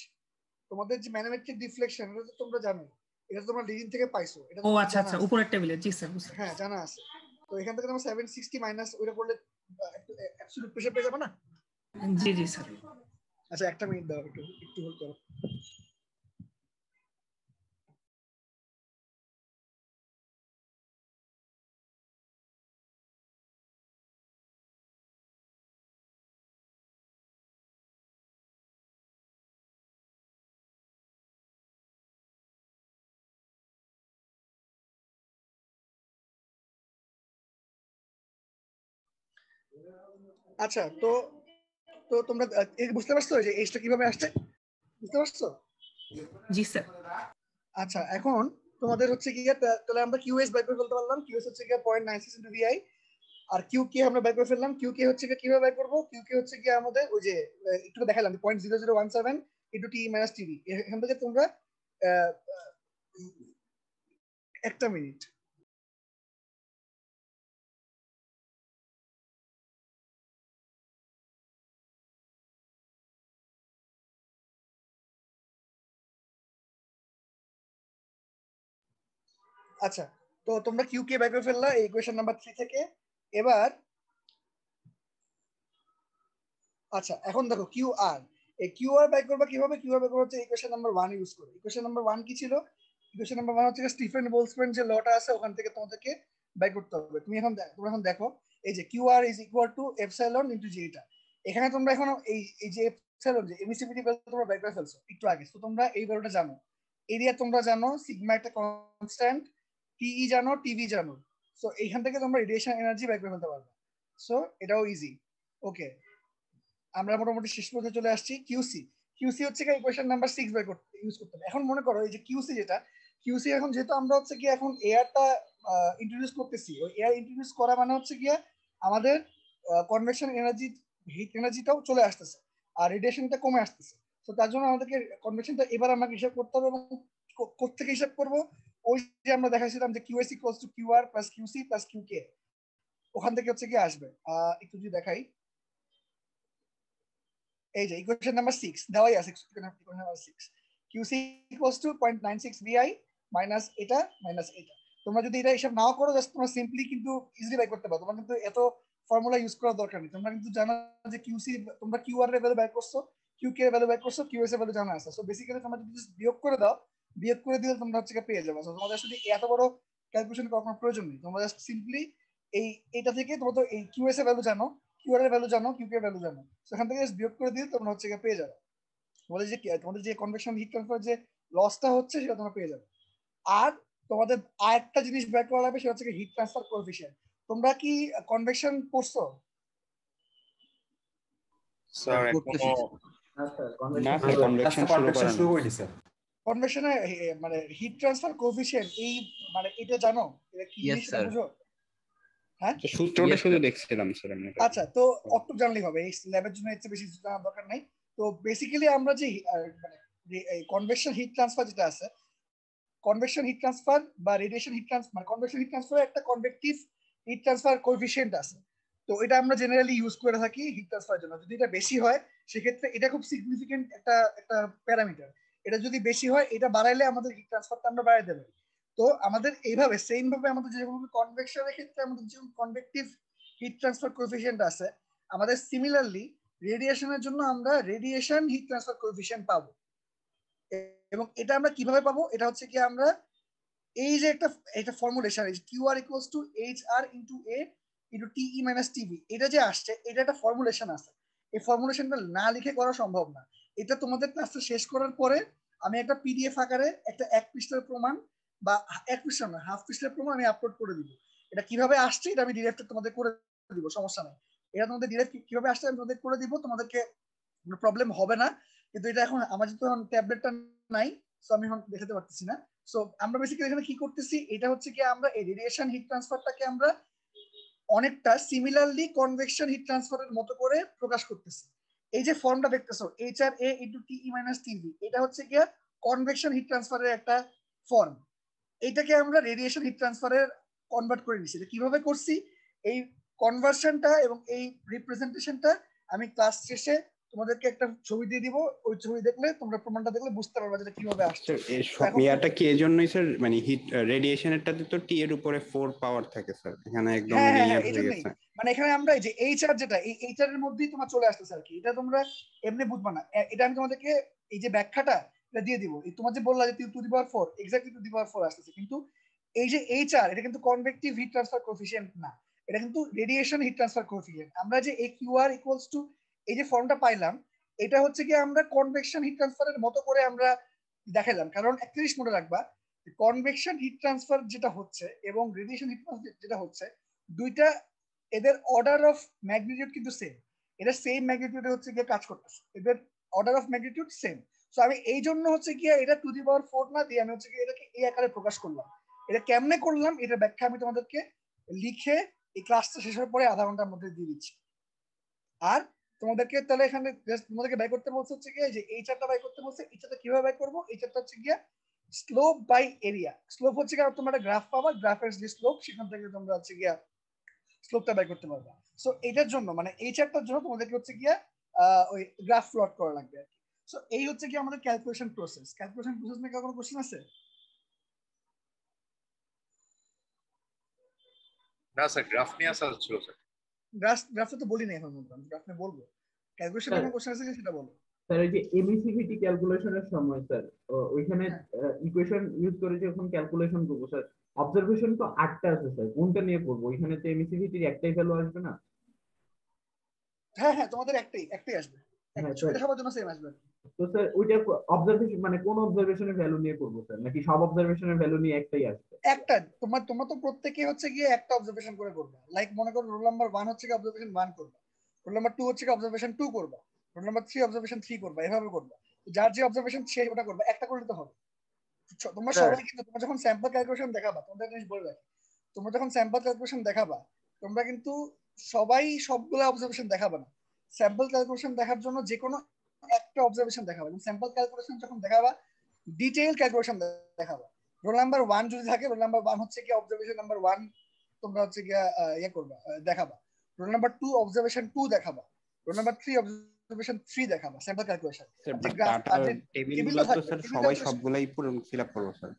তোমাদের যে ম্যানোমেট্রিক ডিফ্লেকশন, এটা তো তোমরা জানো, এটা তোমরা লিডিং থেকে পাইছো। এটা ও আচ্ছা আচ্ছা, উপরের টেবিলে। জি স্যার হ্যাঁ জানা আছে। তো এখান থেকে তোমরা 760 মাইনাস ওইটা করলে অ্যাবসলিউট প্রেসার পেয়ে যাবে না? জি জি স্যার। আচ্ছা একটা মিনিট দাও, একটু হোল্ড করো। আচ্ছা, তো তো তোমরা বুঝতে পারছো যে এইচটা কিভাবে আসছে, বুঝতে পারছো? জি স্যার। আচ্ছা এখন তোমাদের হচ্ছে কি তাহলে আমরা কিউএস বাই করে ফেলতে পারলাম। কিউএস হচ্ছে কি 0.96 ইনটু ভিআই, আর কিউ কে আমরা বাই করে ফেললাম। কিউ কে হচ্ছে কি কিভাবে বাই করব? কিউ কে হচ্ছে কি আমাদের ওই যে একটু দেখালাম 0.0017 ইনটু টি মাইনাস টিভি। এখান থেকে তোমরা একটা মিনিট, আচ্ছা তো তোমরা কিউ কে বাই করে ফেললা এই ইকুয়েশন নাম্বার 3 থেকে। এবার আচ্ছা এখন দেখো কিউ আর, এই কিউ আর বাই করবা কিভাবে? কিভাবে করবা হচ্ছে ইকুয়েশন নাম্বার 1 ইউজ করে। ইকুয়েশন নাম্বার 1 কি ছিল? ইকুয়েশন নাম্বার 1 হচ্ছে স্টিফেন বোলসম্যান যে লটা আছে ওখান থেকে তোমাদেরকে বাই করতে হবে। তোমরা এখন দেখো এই যে Q R is equal to epsilon into G. এটা এখানে তোমরা এখন এই যে এপসাইলন যে এমিসিভিটি ভ্যালু তোমরা বাই করে ফেলছো একটু আগে, তো তোমরা এই ভ্যালুটা জানো। এরিয়া তোমরা জানো, সিগমা একটা কনস্ট্যান্ট, টিই জানো, টিভি জানো। সো এইখান থেকে তোমরা রেডিয়েশন এনার্জি বাই করে ফেলতে পারবে। সো এটাও ইজি। ওকে, আমরা মোটামুটি শেষ পর্যন্ত চলে আসছি। কিউসি, কিউসি হচ্ছে কি ইকুয়েশন নাম্বার 6 বাই করতে ইউজ করতে হবে। এখন মনে করো এই যে কিউসি যেটা, কিউসি এখন যেহেতু আমরা হচ্ছে কি এখন এয়ারটা ইন্ট্রোডিউস করতেছি, ওই এয়ার ইন্ট্রোডিউস করা মানে হচ্ছে কি আমাদের কনভেকশন এনার্জি, হিট এনার্জিটাও চলে আসতেছে আর রেডিয়েশনটা কমে আসতেছে। তো তার জন্য আমাদেরকে কনভেকশনটা এবার আমাকে হিসাব করতে হবে, এবং কোত্থেকে হিসাব করব? ওই যে আমরা দেখাইছিলাম যে QS equals to QR plus QC plus QK, ওখান থেকে হচ্ছে কি আসবে। একটু যদি দেখাই, এই যে ইকুয়েশন নাম্বার 6 দেওয়াই আছে। Equation number 6 QC equals to 0.96 VI minus এটা মাইনাস এটা। তোমরা যদি এটা হিসাব নাও করো, জাস্ট তোমরা সিম্পলি কিন্তু ইজিলি বাই করতে পারো। তোমরা কিন্তু এত ফর্মুলা ইউজ করার দরকার নেই। তোমরা কিন্তু জানো যে QC তোমরা QR এর ভ্যালু বাই করছো, QK এর ভ্যালু বাই করছো, QS এর ভ্যালু জানা আছে। সো বেসিক্যালি তোমরা যদি বিয়োগ করে দাও, বিয়োগ করে দিলে তোমরা হচ্ছে পেয়ে যাবে। সো তোমাদের আসলে এত বড় ক্যালকুলেশন করার কোনো প্রয়োজন নেই। তোমরা জাস্ট সিম্পলি এইটা থেকে তোমরা তো এই QS এর ভ্যালু জানো, QR এর ভ্যালু জানো, QK এর ভ্যালু জানো, সেখান থেকে বিয়োগ করে দিলে তোমরা হচ্ছে পেয়ে যাবে। তোমাদের যে কনভেকশন হিট ট্রান্সফার যে লসটা হচ্ছে সেটা তোমরা পেয়ে যাবে। আর তোমাদের আরেকটা জিনিস বের করা লাগবে, সেটা হচ্ছে হিট ট্রান্সফার কোএফিশিয়েন্ট। তোমরা কি কনভেকশন পড়ছো? স্যার এখনো না স্যার, কনভেকশন শুরু করেনি স্যার। কনভেকশনে মানে হিট ট্রান্সফার কোএফিশিয়েন্ট এই মানে এটা জানো এটা কি জিনিস সেটা বুঝো? হ্যাঁ, সূত্রটা শুধু দেখছিলাম স্যার আমি। আচ্ছা, তো অত জানলেই হবে, এই ল্যাবের জন্য এর চেয়ে বেশি জানার দরকার নাই। তো বেসিক্যালি আমরা যে মানে কনভেকশন হিট ট্রান্সফার যেটা আছে, কনভেকশন হিট ট্রান্সফার বা রেডিয়েশন হিট ট্রান্সফার, মানে কনভেকশন হিট ট্রান্সফারে একটা কনভেকটিভ হিট ট্রান্সফার কোএফিশিয়েন্ট আছে। তো এটা আমরা জেনারেলি ইউজ করে থাকি হিট ট্রান্সফারের জন্য। যদি এটা বেশি হয় সেক্ষেত্রে এটা খুব সিগনিফিকেন্ট একটা প্যারামিটার। এটা যদি বেশি হয়, এটা বাড়াইলে আমাদের হিট ট্রান্সফারটা আমরা বাড়াই দেব। তো আমাদের এইভাবে সেম ভাবে আমাদের যেরকম কনভেকশনের ক্ষেত্রে আমাদের যে কনভেকটিভ হিট ট্রান্সফার কোএফিশিয়েন্ট আছে, আমাদের সিমিলারলি রেডিয়েশনের জন্য আমরা রেডিয়েশন হিট ট্রান্সফার কোএফিশিয়েন্ট পাবো। এবং এটা আমরা কিভাবে পাবো? এটা হচ্ছে কি আমরা এই যে একটা formulation QR equals to HR into A into TE minus TB, এটা যে আসছে, এটা একটা ফর্মুলেশন আছে। এই ফর্মুলেশনটা না লিখে করা সম্ভব না। এটা তোমাদের ক্লাসটা শেষ করার পরে আমি একটা PDF আকারে একটা 1 পৃষ্ঠার প্রমাণ, বা 1 পৃষ্ঠা না, হাফ পৃষ্ঠার প্রমাণ আমি আপলোড করে দিব। এটা কিভাবে আসছে এটা আমি ডিরেক্ট তোমাদের করে দিব, সমস্যা নাই। এটা তোমাদের ডিরেক্ট কিভাবে আসছে আমি তোমাদের করে দিব, তোমাদেরকে কোনো প্রবলেম হবে না। কিন্তু এটা এখন আমার যেহেতু এখন ট্যাবলেটটা নাই, সো আমি এখন দেখাতে পারতেছি না। সো আমরা বেসিক্যালি এখানে কি করতেছি, এটা হচ্ছে কি আমরা এই রেডিয়েশন হিট ট্রান্সফারটাকে আমরা অনেকটা সিমিলারলি কনভেকশন হিট ট্রান্সফারের মতো করে প্রকাশ করতেছি। এই যে ফর্মটা দেখতেছো HRA into TE minus TB, এটা হচ্ছে কি কনভেকশন হিট ট্রান্সফারের একটা ফর্ম। এটাকে আমরা রেডিয়েশন হিট ট্রান্সফারের কনভার্ট করে নিছি। এটা কিভাবে করছি, এই কনভার্সনটা এবং এই রিপ্রেজেন্টেশনটা আমি ক্লাস শেষে তোমাদেরকে একটা ছবি দিয়ে দিব। ওই ছবি দেখলে তোমরা প্রমাণটা দেখলে বুঝতে পারবে যে কিভাবে আসছে। এটা কি এজন্যই স্যার, মানে হিট রেডিয়েশনেরটাতে তো টি এর উপরে 4 পাওয়ার থাকে স্যার, এখানে একদম লিনিয়ার হয়ে গেছে। মানে এখানে আমরা এই যে HR যেটা এই HR এর মধ্যেই তোমার চলে আসতেছে আর কি। এটা তোমরা এমনি বুঝবা না। এটা আমি তোমাদেরকে এই যে ব্যাখ্যাটা এটা দিয়ে দিব। এই তোমার যে বললা যে to the power 4, exactly to the power 4 আসতেছে। কিন্তু এই যে HR এটা কিন্তু কনভেকটিভ হিট ট্রান্সফার কোএফিশিয়েন্ট না, এটা কিন্তু রেডিয়েশন হিট ট্রান্সফার কোএফিশিয়েন্ট। আমরা যে AQR ইকুয়ালস টু এই যে ফর্মটা পাইলাম, এটা হচ্ছে কি আমরা কনভেকশন হিট ট্রান্সফারের মতো করে আমরা দেখাইলাম। কারণ একটা জিনিস মনে রাখবা, কনভেকশন হিট ট্রান্সফার যেটা হচ্ছে এবং রেডিয়েশন হিট ট্রান্সফার যেটা হচ্ছে, দুইটা এদের অর্ডার অফ ম্যাগনিটিউড কিন্তু সেম। এটা সেম ম্যাগনিটিউডে হচ্ছে গিয়ে কাজ করতেছে, এদের order of magnitude same. So আমি এই জন্য হচ্ছে গিয়ে এটা টু দি পাওয়ার 4 না দিয়ে আমি হচ্ছে গিয়ে এটাকে এই আকারে প্রকাশ করলাম। এটা কেমনে করলাম এটা ব্যাখ্যা আমি তোমাদেরকে লিখে এই ক্লাসটা শেষ হওয়ার পরে আধা ঘন্টার মধ্যে দিয়ে দিচ্ছি। আর তোমাদেরকে তাহলে এখানে তোমাদেরকে বাই করতে বলছে হচ্ছে গিয়ে যে এই চারটা বাই করতে বলছে, এই চারটা কিভাবে বাই করবো, এই চারটা হচ্ছে গিয়ে স্লোপ বাই এরিয়া। স্লোপ হচ্ছে গিয়ে তোমরা একটা গ্রাফ পাবা, গ্রাফের যে স্লোপ সেখান থেকে তোমরা হচ্ছে গিয়ে স্লোপটা বাই করতে পারবা। সো এটার জন্য মানে এই চারটার জন্য তোমাদেরকে হচ্ছে গিয়ে ওই গ্রাফ প্লট করা লাগবে আর কি। সো এই হচ্ছে কি আমাদের ক্যালকুলেশন প্রসেস। ক্যালকুলেশন প্রসেস নিয়ে কোনো কোশ্চেন আছে? না স্যার, গ্রাফ নিয়ে আসা ছিল স্যার। গ্রাফটা তো বলি না এখন, গ্রাফ নিয়ে বলবো। ক্যালকুলেশন নিয়ে কোশ্চেন আছে সেটা বলো স্যার। এই যে এমিসিভিটি ক্যালকুলেশনের সময় স্যার ওইখানে ইকুয়েশন ইউজ করে যখন ক্যালকুলেশন করবো স্যার, অবজারভেশন তো 8টা আছে স্যার, কোনটা নিয়ে করবো? ওইখানে তো এমিসিভিটির একটাই ভ্যালু আসবে না? হ্যাঁ হ্যাঁ, তোমাদের একটাই আসবে, এটা সবার জন্য সেম আসবে। তো স্যার ওইটা অবজারভেশন মানে কোন অবজারভেশনের ভ্যালু নিয়ে করবো স্যার, নাকি সব অবজারভেশনের ভ্যালু নিয়ে একটাই আসবে? একটা তোমরা তো প্রত্যেকই হচ্ছে গিয়ে একটা অবজারভেশন করে করবে। লাইক মনে করো রোল নাম্বার 1 হচ্ছে গিয়ে অবজারভেশন 1 করবে, রোল নাম্বার 2 হচ্ছে গিয়ে অবজারভেশন 2 করবে, রোল নাম্বার 3 অবজারভেশন 3 করবে, এভাবে করবে। যার যে অবজারভেশন সে ওটা করবে, একটা করলে তো হবে। তোমরা সবাই কিন্তু তোমরা যখন স্যাম্পল ক্যালকুলেশন দেখাবা, তোমাদের একটা জিনিস বলে রাখি, তোমরা যখন স্যাম্পল ক্যালকুলেশন দেখাবা তোমরা কিন্তু সবাই সবগুলো অবজারভেশন দেখাবে না। স্যাম্পল ক্যালকুলেশন দেখার জন্য যে কোনো একটা অবজারভেশন দেখাবা, এবং স্যাম্পল ক্যালকুলেশন যখন দেখাবা ডিটেইল ক্যালকুলেশন দেখাবা। রোল নাম্বার 1 যদি থাকে, রোল নাম্বার 1 হচ্ছে কি অবজারভেশন নাম্বার 1 তোমরা হচ্ছে কি ইয়ে করবা, দেখাবা। রোল নাম্বার 2 অবজারভেশন 2 দেখাবা, রোল নাম্বার 3 অবজারভেশন 3 দেখাবা। স্যাম্পল ক্যালকুলেশন ডাটা টেবিলগুলো তো স্যার সবাই সবগুলাই পুরো ফিল আপ করব স্যার।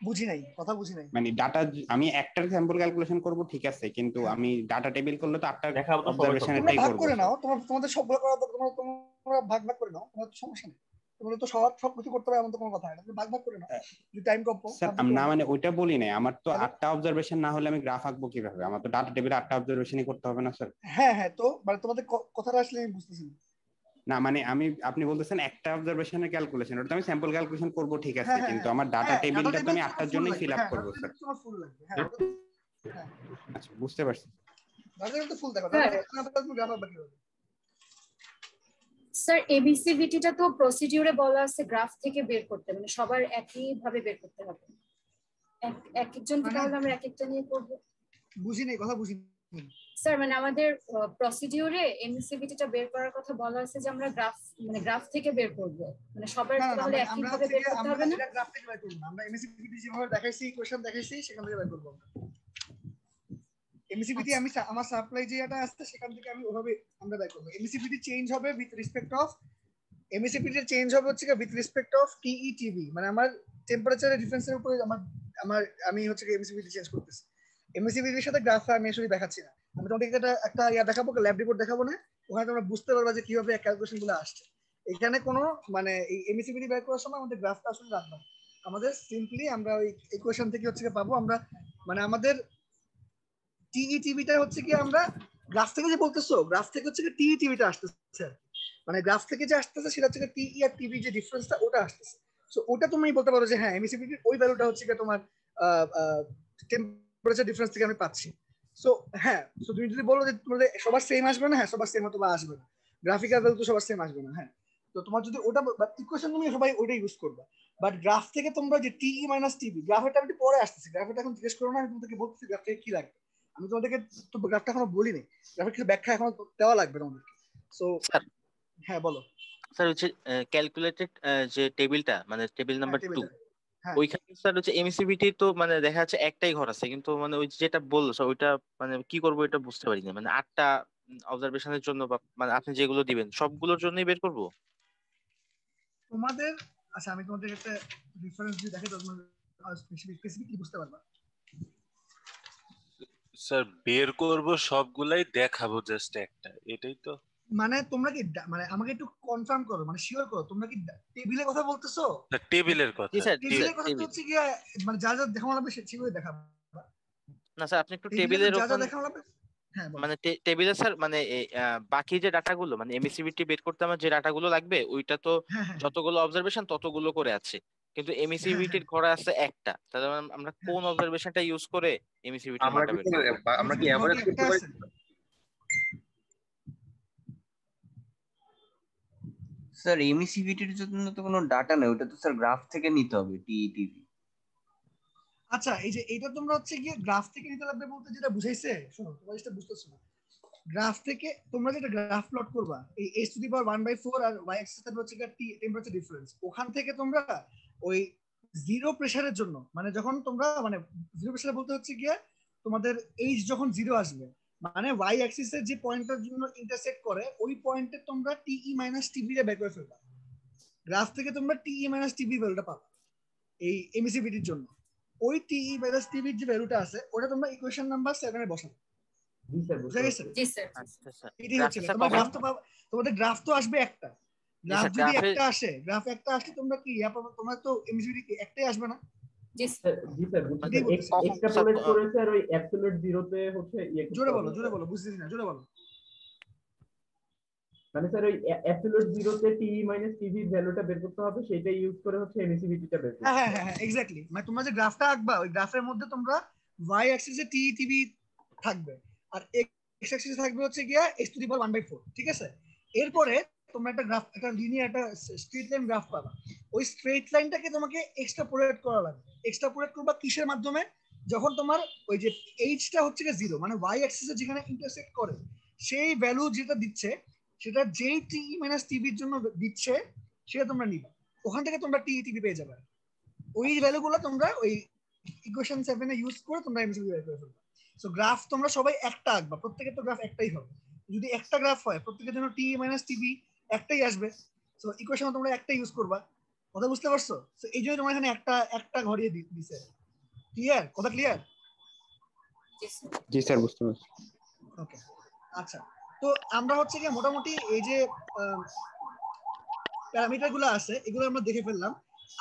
বুঝি নাই, কথা বুঝি নাই। মানে ডাটা আমি একটার স্যাম্পল ক্যালকুলেশন করব ঠিক আছে, কিন্তু আমি ডাটা টেবিল করলে তো 8টা অবজারভেশনেরটাই করব। ভাগ করে নাও, তোমাদের সবগুলো করা তোমরা ভাগ করে নাও, তোমার সমস্যা নেই। তোমরা তো সব কিছু করতে পারো এমন তো কোনো কথা না, তুমি ভাগ করে নাও যদি টাইম কম পাও। স্যার না মানে ওইটা বলি নাই, আমার তো 8টা অবজারভেশন না হলে আমি গ্রাফ আঁকবো কিভাবে? আমার তো ডাটা টেবিলে 8টা অবজারভেশনই করতে হবে না স্যার? হ্যাঁ হ্যাঁ, তো মানে তোমাদের কথাটা আসলে আমি বুঝতেছি না। মানে আপনি বলতেছেন একটা অবজারভেশনের ক্যালকুলেশন, ওটা আমি স্যাম্পল ক্যালকুলেশন করব ঠিক আছে, কিন্তু আমার ডাটা টেবিলটা তো আমি 8টার জন্যই ফিল আপ করব স্যার। তোমার ফুল লাগবে। হ্যাঁ আচ্ছা, বুঝতে পারছি। ডাটা টেবিল তো ফুল দেখো, তাহলে তুমি গ্রাফ বাকি হবে। স্যার এবিসিভিটিটা তো প্রসিডিউরে বলা আছে গ্রাফ থেকে বের করতে, মানে সবার একই ভাবে বের করতে হবে। এক একজন কি তাহলে আমরা এক একটা নিয়ে করব? বুঝিনি, কথা বুঝিনি স্যার। মানে আমাদের প্রসিডিউরে এমসিভিটিটা বের করার কথা বলা আছে যে আমরা গ্রাফ থেকে বের করব, মানে সবার তাহলে একই ভাবে বের করতে হবে না? আমরা গ্রাফ থেকে বের করব না, আমরা এমসিভিটি যেভাবে দেখাইছি ইকুয়েশন দেখাইছি সেখান থেকে বের করব। এমসিভিটি আমি আমার সাপ্লাই যে এটা আসছে সেখান থেকে আমি ওভাবে আমরা বের করব। এমসিভিটি চেঞ্জ হবে উইথ রেসপেক্ট অফ এমসিভিটি চেঞ্জ হবে হচ্ছে উইথ রেসপেক্ট অফ টিইটিভি, মানে আমার টেম্পারেচারের ডিফারেন্সের উপরে আমি হচ্ছে এমসিভিটি চেঞ্জ করতেছি। এমসিভিটির সাথে গ্রাফ আমি আসলে দেখাচ্ছি না, আমি তোমাদেরকে একটা দেখাবো, ল্যাব রিপোর্ট দেখাবো না, ওখানে তোমরা বুঝতে পারবা যে কিভাবে ক্যালকুলেশন গুলো আসছে। এখানে কোনো মানে এই এমসিভিটি বের করার সময় আমাদের গ্রাফটা আসলে রাখবো না, আমাদের সিম্পলি আমরা ওই ইকুয়েশন থেকে হচ্ছে পাবো আমরা, মানে আমাদের টিইটিভিটা হচ্ছে কি আমরা গ্রাফ থেকে যে বলতেছো, গ্রাফ থেকে হচ্ছে কি টিইটিভিটা আসতেছে, মানে গ্রাফ থেকে যে আসতেছে সেটা হচ্ছে টিই আর টিভি যে ডিফারেন্সটা ওটা আসতেছে। সো ওটা তুমি বলতে পারো যে হ্যাঁ এমসিভিটির ওই ভ্যালুটা হচ্ছে কি তোমার টেম্পারেচার ডিফারেন্স থেকে আমি পাচ্ছি। সো হ্যাঁ, সো তুমি যদি বলো যে তোমাদের সবার সেম আসবে না, হ্যাঁ সবার সেম হয়তো বা আসবে না, গ্রাফিক্যাল ভ্যালু তো সবার সেম আসবে না। হ্যাঁ, তো তোমার যদি ওটা ইকুয়েশন তুমি সবাই ওইটা ইউজ করবে, বাট গ্রাফ থেকে তোমরা যে টিই মাইনাস টিভি, গ্রাফেরটা আমি পরে আসতেছি, গ্রাফেরটা এখন জিজ্ঞেস করো না, আমি তোমাদেরকে বলতেছি গ্রাফ থেকে কি লাগবে। আমি তোমাদেরকে তো গ্রাফটা এখনো বলিনি, গ্রাফের কিছু ব্যাখ্যা এখনো দেওয়া লাগবে তোমাদেরকে। সো হ্যাঁ বলো স্যার। হচ্ছে ক্যালকুলেটেড যে টেবিলটা, মানে টেবিল নাম্বার 2, ওইখানে স্যার হচ্ছে এমসিভিটি তো মানে দেখা যাচ্ছে একটাই ঘর আছে, কিন্তু মানে ওই যেটা বললো স্যার ওইটা মানে কি করবো এটা বুঝতে পারি না। মানে 8টা অবজারভেশনের জন্য বা মানে আপনি যেগুলো দিবেন সবগুলোর জন্যই বের করব তোমাদের? আচ্ছা, আমি তোমাদের একটা রেফারেন্স দিয়ে দেখাই, তোমরা স্পেসিফিকলি বুঝতে পারবা। স্যার বের করব সবগুলাই, দেখাবো জাস্ট একটা, এটাই তো। মানে তোমরা কি মানে আমাকে একটু কনফার্ম করো, মানে শিওর করো তোমরা কি টেবিলের কথা বলতেছো? টেবিলের কথা। জি স্যার, টেবিলের কথা হচ্ছে কি মানে যা যা দেখানো লাগবে সেগুলো দেখাবো না স্যার। আপনি একটু টেবিলের যা যা দেখানো লাগবে মানে টেবিলে স্যার মানে বাকি যে ডাটাগুলো মানে এমএসিভিটি বের করতে আমার যে ডাটাগুলো লাগবে ওইটা তো যতগুলো অবজারভেশন ততগুলো করে আছে, কিন্তু এমএসিভিটির ঘরে আছে একটা। তাহলে আমরা কোন অবজারভেশনটা ইউজ করে এমএসিভিটির মানটা বের করব? আমরা কি এভারেজ করতে পারি? স্যার এমিসিভিটির জন্য তো কোনো ডাটা নেই, ওটা তো স্যার গ্রাফ থেকে নিতে হবে টিইটিভি। আচ্ছা এই যে এটা তোমরা হচ্ছে গিয়ে গ্রাফ থেকে নিতে লাগবে বলতে যেটা বুঝাইছে, শোনো তোমরা যেটা বুঝতেছো না, গ্রাফ থেকে তোমরা যেটা গ্রাফ প্লট করবা এই h⁴ আর y অ্যাক্সিস এর হচ্ছে গিয়ে টেম্পারেচার ডিফারেন্স, ওখান থেকে তোমরা ওই জিরো প্রেসারের জন্য মানে যখন তোমরা মানে জিরো প্রেসার বলতে হচ্ছে গিয়ে তোমাদের এইচ যখন জিরো আসবে মানে y অ্যাক্সিস এর যে পয়েন্টের জন্য ইন্টারসেক্ট করে ওই পয়েন্টে তোমরা টিই মাইনাস টিবি রে বের করে ফেলবা। গ্রাফ থেকে তোমরা টিই মাইনাস টিবি ভ্যালুটা পাবা এই এমিসিভিটির জন্য। ওই টিই মাইনাস টিবির যে ভ্যালুটা আছে ওটা তোমরা ইকুয়েশন নাম্বার 7 এ বসাবে। বুঝা গেছে? এটাই হচ্ছে তোমার গ্রাফ তো তোমাদের গ্রাফ তো আসবে একটা, গ্রাফ যদি একটা আসে, গ্রাফ একটা আসলে তোমরা কি তোমরা তো এমিসিভিটি একটাই আসবে না? জি স্যার এক্সট্রাপোলেট করে স্যার ওই অ্যাবসলিউট জিরোতে হচ্ছে জোরে বলো বুঝতেছি না, জোরে বলো। মানে স্যার ওই অ্যাবসলিউট জিরোতে টি মাইনাস টিভি ভ্যালুটা বের করতে হবে, সেটা ইউজ করে হচ্ছে এমিসিভিটিটা বের করতে হবে। হ্যাঁ এক্স্যাক্টলি, মানে তোমরা যে গ্রাফটা আঁকবা ওই গ্রাফের মধ্যে তোমরা y অ্যাক্সিসে টি টিভি থাকবে আর x অ্যাক্সিসে থাকবে হচ্ছে গিয়া h⁴, ঠিক আছে? এরপরে তোমরা একটা গ্রাফ, একটা লিনিয়ার, একটা স্ট্রেট লাইন গ্রাফ পাবা। ওই স্ট্রেট লাইনটাকে তোমাকে এক্সট্রাপোলেট করা লাগবে। এক্সট্রাপোলেট করবা কিসের মাধ্যমে? যখন তোমার ওই যে এইচটা হচ্ছে গিয়ে জিরো মানে y অ্যাক্সিসে যেখানে ইন্টারসেক্ট করে সেই ভ্যালু যেটা দিচ্ছে সেটা যেই টি মাইনাস টিভির জন্য দিচ্ছে সেটা তোমরা নিবা, ওখান থেকে তোমরা টি টিভি পেয়ে যাবে। ওই ভ্যালুগুলো তোমরা ওই ইকুয়েশন 7 এ ইউজ করে তোমরা এমসিকিউ বের করে ফেলবে। সো গ্রাফ তোমরা সবাই একটা আঁকবা, প্রত্যেকের তো গ্রাফ একটাই হবে। যদি একটা গ্রাফ হয় প্রত্যেকের জন্য টি মাইনাস টিভি একটাই আসবে। সো ইকুয়েশন তোমরা একটা ইউজ করবা। কথা বুঝতে পারছো? সো এই জন্য তোমরা এখানে একটা ঘরিয়ে দিছে। ক্লিয়ার? কথা ক্লিয়ার? জি স্যার বুঝতে পারছি। ওকে আচ্ছা, তো আমরা হচ্ছে কি মোটামুটি এই যে প্যারামিটার গুলো আছে এগুলো আমরা দেখে ফেললাম।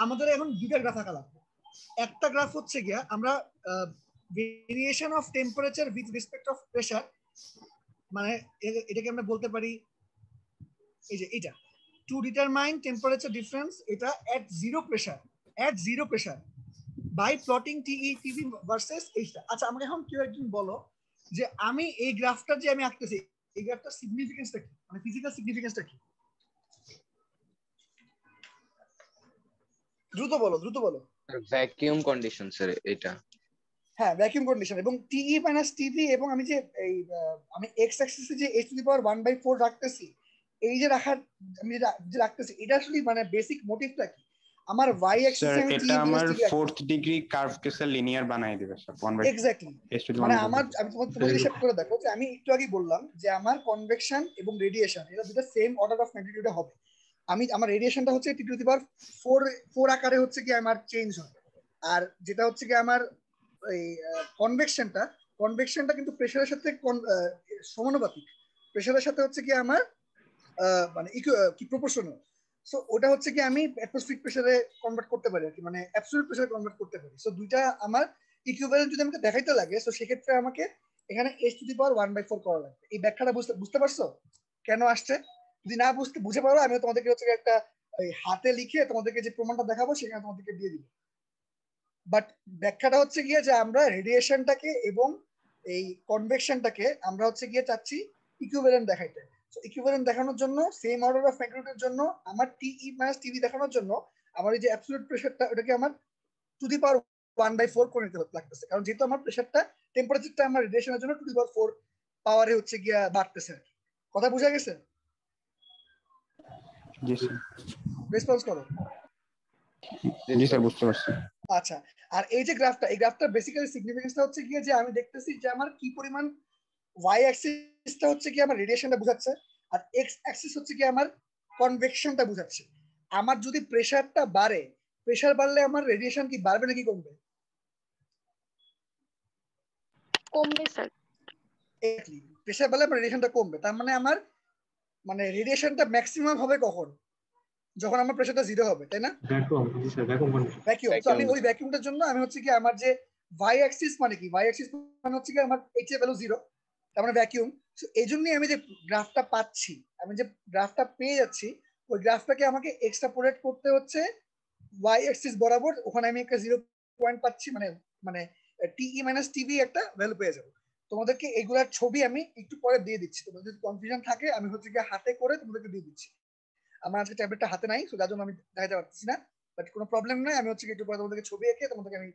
আমাদের এখন দুইটা গ্রাফ আঁকা লাগবে। একটা গ্রাফ হচ্ছে গিয়া আমরা variation of temperature with respect of pressure, মানে এটাকে আমরা বলতে পারি এই যে এটা টু ডিটারমাইন টেম্পারেচার ডিফারেন্স, এটা at zero pressure by plotting TE TV versus এইচটা। আচ্ছা আমাকে এখন কেউ একজন বলো যে আমি এই গ্রাফটা যে আমি আঁকতেছি এই গ্রাফটার সিগনিফিকেন্সটা কি, মানে ফিজিক্যাল সিগনিফিকেন্সটা কি? দ্রুত বলো। ভ্যাকুয়াম কন্ডিশন স্যার এটা। হ্যাঁ ভ্যাকুয়াম কন্ডিশন এবং টিই মাইনাস টিভি এবং আমি যে এই আমি এক্স অ্যাক্সিসে যে h⁴ রাখতেছি, এই যে আমি যে রাখতেছি এটা আসলে মানে বেসিক মোটিভটা কি? আমার y অ্যাক্সিসে আমি এটা আমার 4th ডিগ্রি কার্ভকে স্যার লিনিয়ার বানাই দিবে স্যার 1/4। এক্স্যাক্টলি, মানে আমার আমি তোমাদের হিসাব করে দেখো যে আমি একটু আগে বললাম যে আমার কনভেকশন এবং রেডিয়েশন এটা দুটো সেম অর্ডার অফ ম্যাগনিটিউডে হবে। আমার রেডিয়েশনটা হচ্ছে T⁴ আকারে হচ্ছে কি আমার চেঞ্জ হয়, আর যেটা হচ্ছে কি আমার এই কনভেকশনটা কিন্তু প্রেসারের সাথে সমানুপাতিক, প্রেসারের সাথে হচ্ছে কি আমার মানে কি প্রপোর্শনাল। সো ওটা হচ্ছে কি আমি অ্যাটমসফিয়ারিক প্রেসারে কনভার্ট করতে পারি আর কি, মানে অ্যাবসলিউট প্রেসারে কনভার্ট করতে পারি। সো দুইটা আমার ইকুইভ্যালেন্ট যদি আমাকে দেখাইতে লাগে সো সেক্ষেত্রে আমাকে এখানে h⁴ করা লাগবে। এই ব্যাখ্যাটা বুঝতে পারছো কেন আসছে? যদি না বুঝে পারো আমি তোমাদেরকে হচ্ছে একটা হাতে লিখে তোমাদেরকে যে প্রমাণটা দেখাবো সেখানে তোমাদেরকে দিয়ে দিব। বাট ব্যাখ্যাটা হচ্ছে গিয়ে যে আমরা রেডিয়েশনটাকে এবং এই কনভেকশনটাকে আমরা হচ্ছে গিয়ে চাচ্ছি ইকুইভ্যালেন্ট দেখাইতে। সো ইকুইভ্যালেন্ট দেখানোর জন্য সেম অর্ডার অফ ম্যাগনিটিউডের জন্য আমার টিই মাইনাস টিভি দেখানোর জন্য আমার এই যে অ্যাবসলিউট প্রেসারটা ওটাকে আমার T⁴ করে নিতে লাগতেছে, কারণ যেহেতু আমার প্রেসারটা টেম্পারেচারটা আমার রেডিয়েশনের জন্য T⁴ পাওয়ারে হচ্ছে গিয়া বাড়তেছে। কথা বুঝা গেছে? জি স্যার। রেসপন্স করো। জি স্যার বুঝতে পারছি। আচ্ছা, আর এই যে গ্রাফটা বেসিক্যালি সিগনিফিকেন্সটা হচ্ছে গিয়ে যে আমি দেখতেছি যে আমার কি পরিমাণ y অ্যাক্সিসটা হচ্ছে কি আমার রেডিয়েশনটা বোঝাচ্ছে আর x অ্যাক্সিস হচ্ছে কি আমার কনভেকশনটা বোঝাচ্ছে। আমার যদি প্রেসারটা বাড়ে, প্রেসার বাড়লে আমার রেডিয়েশন কি বাড়বে নাকি কমবে? কমবে স্যার। এক্স্যাক্টলি, প্রেসার বাড়লে আমার রেডিয়েশনটা কমবে। তার মানে আমার মানে রেডিয়েশনটা ম্যাক্সিমাম হবে কখন? যখন আমার প্রেসারটা জিরো হবে, তাই না? ভ্যাকুয়াম। তো আমি ওই ভ্যাকুয়ামটার জন্য আমি হচ্ছে কি আমার যে y অ্যাক্সিস মানে কি, y অ্যাক্সিস মানে হচ্ছে কি আমার h এর ভ্যালু 0, তার মানে ভ্যাকুয়াম। সো এইজন্যই আমি যে গ্রাফটা পাচ্ছি, আমি যে গ্রাফটা পেয়ে যাচ্ছি ওই গ্রাফটাকে আমাকে এক্সট্রাপোলেট করতে হচ্ছে y অ্যাক্সিস বরাবর, ওখানে আমি একটা 0 পয়েন্ট পাচ্ছি, মানে টিই মাইনাস টিভি একটা ভ্যালু পেয়ে যাবো। তোমাদেরকে এগুলার ছবি আমি একটু পরে দিয়ে দিচ্ছি, তোমাদের যদি কনফিউশন থাকে আমি হচ্ছে কি হাতে করে তোমাদেরকে দিয়ে দিচ্ছি। আমার আজকে ট্যাবলেটটা হাতে নাই, সো যার জন্য আমি দেখাতে পারতেছি না, বাট কোনো প্রবলেম নাই, আমি হচ্ছে একটু পরে তোমাদেরকে ছবি এঁকে তোমাদেরকে আমি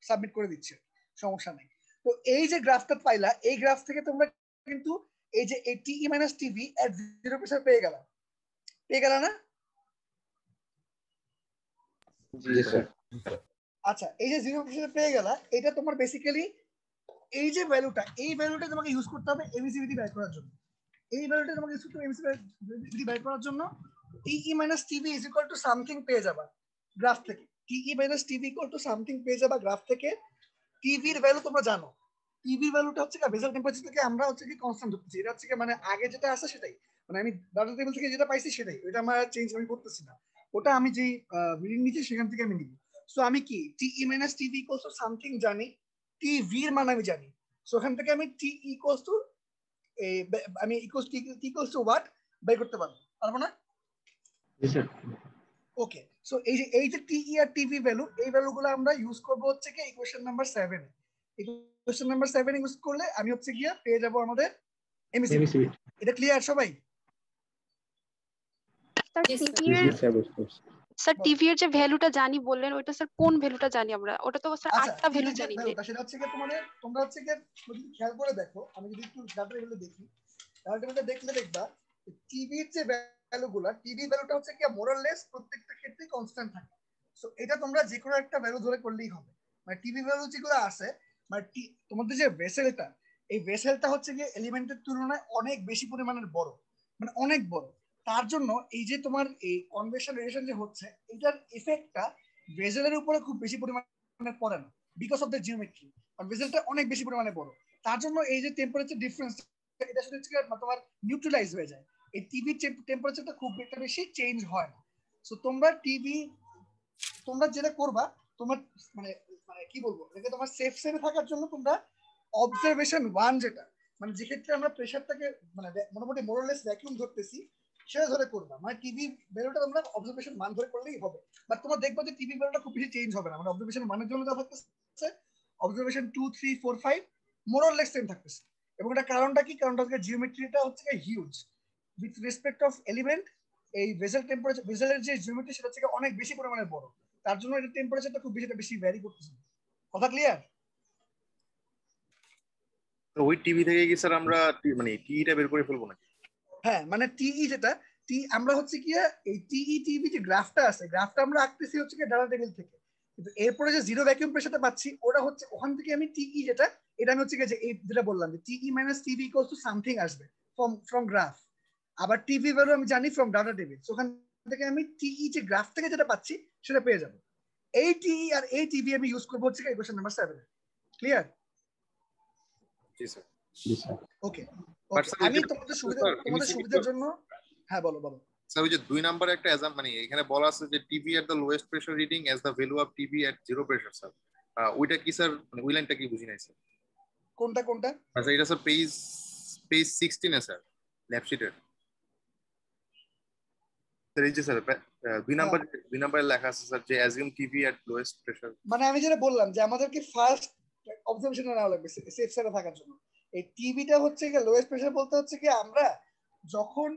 সাবমিট করে দিচ্ছি, সমস্যা নেই। তো এই যে গ্রাফটা পাইলা, এই গ্রাফ থেকে তোমরা কিন্তু এই যে এই টিই মাইনাস টিভি এট 0% পেয়ে গেল না? জি স্যার। আচ্ছা, এই যে 0% পেয়ে গেল, এটা তোমার বেসিক্যালি এই যে ভ্যালুটা, এই ভ্যালুটা তোমাকে ইউজ করতে হবে এমিসিভিটি বের করার জন্য। এই ভ্যালুটা তোমাকে ইউজ করতে হবে এমিসিভিটি বের করার জন্য। TE minus TV is equal to something পেয়ে যাবা গ্রাফ থেকে। TE minus TV equal to something পেয়ে যাবা গ্রাফ থেকে। টিভির ভ্যালু তোমরা জানো, টিভির ভ্যালুটা হচ্ছে কি ভেসেল টেম্পারেচার থেকে আমরা হচ্ছে কি কনস্ট্যান্ট ধরতেছি, এটা হচ্ছে কি মানে আগে যেটা আছে সেটাই, মানে আমি ডাটা টেবিল থেকে যেটা পাইছি সেটাই, ওটা আমার চেঞ্জ আমি করতেছি না, ওটা আমি যেই রিডিং নিচ্ছি সেখান থেকে আমি নিব। সো আমি কি TE minus TV equals to something জানি, টিভি এর মান আমি জানি, সো ওখান থেকে আমি টি ইকুয়ালস টু আমি ইকুয়ালস টু হোয়াট বের করতে পারবো না? ওকে, সো এই যে টিই আর টিভি ভ্যালু, এই ভ্যালুগুলো আমরা ইউজ করব হচ্ছে কি ইকুয়েশন নাম্বার 7 এ। ইকুয়েশন নাম্বার 7 ইউজ করলে আমি হচ্ছে গিয়া পেয়ে যাব আমাদের এমএসিবি। এটা ক্লিয়ার সবাই? স্যার টিভি এর যে ভ্যালুটা জানি বললেন, ওইটা স্যার কোন ভ্যালুটা জানি আমরা? ওটা তো স্যার 8টা ভ্যালু জানি। সেটা হচ্ছে কি তোমরা হচ্ছে কি যদি খেয়াল করে দেখো, আমি যদি একটু ডাটা টেবিলে দেখি, ডাটা টেবিলে দেখলে দেখবা টিভির যে ভ্যালুগুলো, টিভি ভ্যালুটা হচ্ছে কি মোর অর লেস প্রত্যেকটা ক্ষেত্রেই কনস্ট্যান্ট থাকে। সো এটা তোমরা যে কোনো একটা ভ্যালু ধরে করলেই হবে। মানে টিভি ভ্যালু যেগুলো আছে, মানে তোমাদের যে ভেসেলটা, এই ভেসেলটা হচ্ছে কি এলিমেন্টের তুলনায় অনেক বেশি পরিমাণের বড়, মানে অনেক বড়। তার জন্য এই যে তোমার এই কনভেকশন রেডিয়েশন যে হচ্ছে, এটার ইফেক্টটা ভেসেলের উপরে খুব বেশি পরিমাণে পড়ে না, বিকজ অফ দ্য জিওমেট্রি, কারণ ভেসেলটা অনেক বেশি পরিমাণে বড়। তার জন্য এই যে টেম্পারেচার ডিফারেন্স, এটা শুধু তোমার নিউট্রালাইজ হয়ে যায়, এই টিভির টেম্পারেচারটা খুব একটা বেশি চেঞ্জ হয় না। সো তোমরা যেটা করবা, তোমার মানে কি বলবো, এটা তোমার সেফ সাইডে থাকার জন্য তোমরা অবজারভেশন 1 যেটা, মানে যে ক্ষেত্রে আমরা প্রেসারটাকে মানে মোটামুটি মোরলেস ভ্যাকুয়াম ধরতেছি, সেটা ধরে করবা। মানে টিভি ভ্যালুটা তোমরা অবজারভেশন 1 ধরে করলেই হবে, বাট তোমরা দেখবা যে টিভি ভ্যালুটা খুব বেশি চেঞ্জ হবে না। মানে অবজারভেশন 1 এর জন্য যা থাকতেছে, অবজারভেশন 2 3 4 5 মোরলেস সেম থাকতেছে। এবং এটা কারণটা কি? কারণটা হচ্ছে জিওমেট্রিটা হচ্ছে huge with respect of element. এই ভেসেল টেম্পারেচার, ভেসেলের যে জিওমেট্রি সেটা থেকে অনেক বেশি পরিমাণে বড়, তার জন্য এটা টেম্পারেচারটা খুব বেশি ভ্যারি করতেছে। কথা ক্লিয়ার? ওই টিভি থেকে কি স্যার আমরা মানে টিইটা বের করে ফেলবো নাকি? হ্যাঁ, মানে টিই যেটা আমরা হচ্ছে কি এই টিই টিভি যে গ্রাফটা আছে, গ্রাফটা আমরা আঁকতেছি হচ্ছে কি ডাটা টেবিল থেকে, কিন্তু এরপরে যে জিরো ভ্যাকুয়াম প্রেসারটা পাচ্ছি, ওটা হচ্ছে ওখান থেকে আমি টিই যেটা, এটা আমি হচ্ছে কি যে এই যেটা বললাম যে TE minus TV equals to something আসবে ফ্রম গ্রাফ। আবার টিভি ভ্যালু আমি জানি ফ্রম ডাটা টেবিল, ওখান থেকে আমি টিই যে গ্রাফ থেকে যেটা পাচ্ছি সেটা পেয়ে যাব। এই টিই আর এই টিভি আমি ইউজ করব হচ্ছে ইকুয়েশন নাম্বার 7। ক্লিয়ার? জি স্যার। ওকে, আমি তোমাদের সুবিধার জন্য, হ্যাঁ বলো স্যার। ওই যে 2 নম্বরে একটা মানে এখানে বলা আছে যে TV at the lowest pressure reading as the value of TV at zero pressure. Sir ওইটা কি স্যার, মানে ওই লাইনটা কি বুঝি নাই স্যার। কোনটা? আচ্ছা, এটা স্যার পেজ 16 এ স্যার, ল্যাব শিটের। স্যার এই যে স্যার 2 নম্বরে লেখা আছে স্যার যে assume TV at lowest pressure. মানে আমি যেটা বললাম যে আমাদেরকে ফার্স্ট অবজারভেশন নেওয়া লাগবে সেফ সাইডে থাকার জন্য। এই টিভিটা হচ্ছে কি লোয়েস্ট প্রেসার বলতে হচ্ছে কি আমরা যখন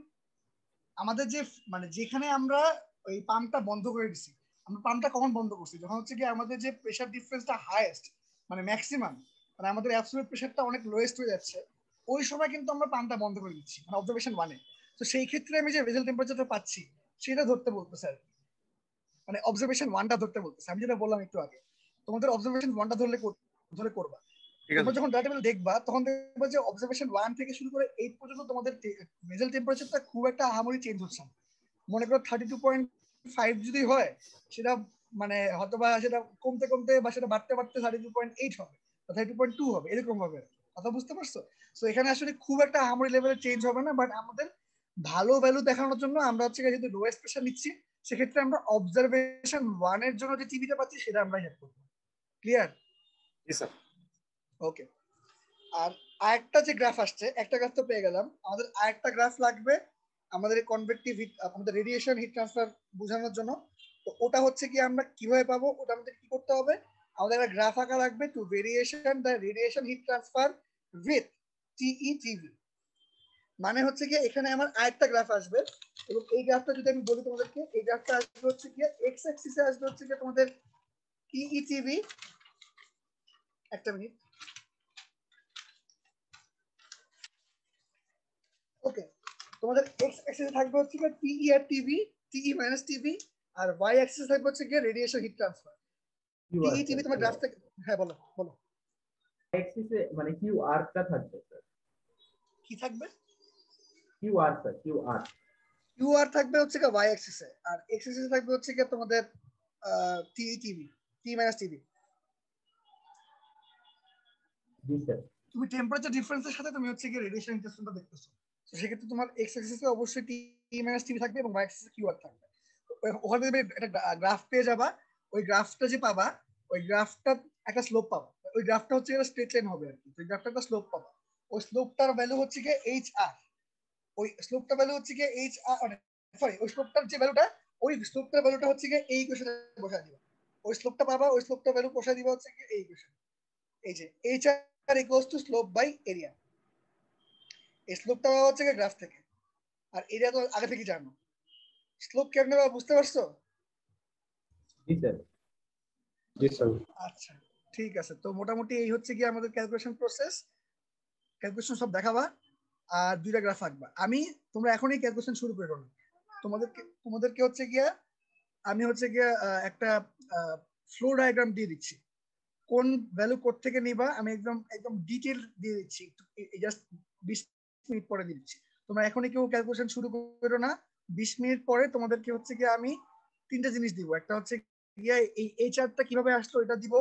আমাদের যে মানে যেখানে আমরা ওই পাম্পটা বন্ধ করে দিছি, আমরা পাম্পটা কখন বন্ধ করছি? যখন হচ্ছে কি আমাদের যে প্রেসার ডিফারেন্সটা হাইয়েস্ট, মানে ম্যাক্সিমাম, মানে আমাদের অ্যাবসলিউট প্রেসারটা অনেক লোয়েস্ট হয়ে যাচ্ছে, ওই সময় কিন্তু আমরা পাম্পটা বন্ধ করে দিচ্ছি, মানে অবজারভেশন 1 এ। তো সেই ক্ষেত্রে আমি যে ভেসেল টেম্পারেচারটা পাচ্ছি সেটা ধরতে বলতেছে আর কি, মানে অবজারভেশন 1টা ধরতে বলতেছে। আমি যেটা বললাম একটু আগে, তোমাদের অবজারভেশন 1টা ধরে করবা। তোমরা যখন ডাটা টেবিল দেখবা তখন দেখবা যে অবজারভেশন 1 থেকে শুরু করে 8 পর্যন্ত তোমাদের ভেসেল টেম্পারেচারটা খুব একটা আহামরি চেঞ্জ হচ্ছে না। মনে করো 32.5 যদি হয়, সেটা মানে হয়তোবা সেটা কমতে বা সেটা বাড়তে 32.8 হবে বা 32.2 হবে, এরকম হবে। কথা বুঝতে পারছো? সো এখানে আসলে খুব একটা আহামরি লেভেলে চেঞ্জ হবে না, বাট আমাদের ভালো ভ্যালু দেখানোর জন্য আমরা হচ্ছে যদি লোয়েস্ট প্রেসার নিচ্ছি, সেক্ষেত্রে আমরা অবজারভেশন 1 এর জন্য যে টিভিটা পাচ্ছি সেটা আমরা হেড করব। ক্লিয়ার? জি স্যার। ওকে, আর আরেকটা যে গ্রাফ আসছে, একটা গ্রাফ তো পেয়ে গেলাম, আমাদের আরেকটা গ্রাফ লাগবে আমাদের কনভেক্টিভ হিট, আমাদের রেডিয়েশন হিট ট্রান্সফার বোঝানোর জন্য। তো ওটা হচ্ছে কি আমরা কিভাবে পাবো? ওটা আমাদের কি করতে হবে? আমাদের একটা গ্রাফ আঁকা লাগবে to variation the radiation heat transfer with TE TV. মানে হচ্ছে কি এখানে আমার আরেকটা গ্রাফ আসবে এবং এই গ্রাফটা যদি আমি বলি তোমাদেরকে, এই গ্রাফটা আসবে হচ্ছে কি এক্স অ্যাক্সিসে আসবে হচ্ছে কি তোমাদের টিইটিভি, একটা মিনিট, ওকে, তোমাদের এক্স অ্যাক্সিসে থাকবে হচ্ছে কি টিই আর টিভি, টিই মাইনাস টিভি, আর ওয়াই অ্যাক্সিসে থাকবে হচ্ছে কি রেডিয়েশন হিট ট্রান্সফার। টিই টিভি তোমার গ্রাফ থেকে, হ্যাঁ বলো বলো। অ্যাক্সিসে মানে কিউআর টা থাকবে স্যার। কি থাকবে? QR sir, QR. কিউআর থাকবে হচ্ছে কি ওয়াই অ্যাক্সিসে, আর এক্স অ্যাক্সিসে থাকবে হচ্ছে কি তোমাদের টিই টিভি, টি মাইনাস টিভি। জি স্যার। তুমি টেম্পারেচার ডিফারেন্সের সাথে তুমি হচ্ছে কি রেডিয়েশন ইন্টেন্সিটিটা দেখতেছো, তো সেক্ষেত্রে তোমার এক্স অ্যাক্সিসে অবশ্যই টি মাইনাস টিভি থাকবে এবং ওয়াই অ্যাক্সিসে কিউআর থাকবে। ওখানে তুমি একটা গ্রাফ পেয়ে যাবা, ওই গ্রাফটা যে পাবা, ওই গ্রাফটা একটা স্লোপ পাবা, ওই গ্রাফটা হচ্ছে একটা স্ট্রেট লাইন হবে আর কি, ওই গ্রাফটা একটা স্লোপ পাবা, ওই স্লোপটার ভ্যালু হচ্ছে কি এইচ আর, ওই স্লোপটার ভ্যালু হচ্ছে কি এইচ আর, সরি ওই স্লোপটার যে ভ্যালুটা, ওই স্লোপটার ভ্যালুটা হচ্ছে কি এই ইকুয়েশনে বসায় দিবা, ওই স্লোপটা পাবা, ওই স্লোপটার ভ্যালু বসায় দিবা হচ্ছে কি এই ইকুয়েশন, এই যে H R equals to slope by area. এই স্লোপটা পাওয়া হচ্ছে গ্রাফ থেকে, আর এরিয়া তো আগে থেকে জানো। স্লোপ কেমনে পাবো বুঝতে পারছো? জি স্যার। জি স্যার। আচ্ছা ঠিক আছে, তো মোটামুটি এই হচ্ছে কি আমাদের ক্যালকুলেশন প্রসেস। ক্যালকুলেশন সব দেখাবা আর দুইটা গ্রাফ আঁকবা। আমি তোমরা এখনই ক্যালকুলেশন শুরু করো না, তোমাদেরকে হচ্ছে গিয়া আমি হচ্ছে গিয়া একটা ফ্লো ডায়াগ্রাম দিয়ে দিচ্ছি, কোন ভ্যালু কোড থেকে নিবা আমি একদম একদম ডিটেইল দিয়ে দিচ্ছি, জাস্ট 20 মিনিট পরে দিয়ে দিচ্ছি। তোমরা এখনই কেউ ক্যালকুলেশন শুরু করো না, 20 মিনিট পরে তোমাদেরকে হচ্ছে গিয়া আমি তিনটা জিনিস দিব, একটা হচ্ছে গিয়া এই চার্টটা কিভাবে আসলো এটা দিব,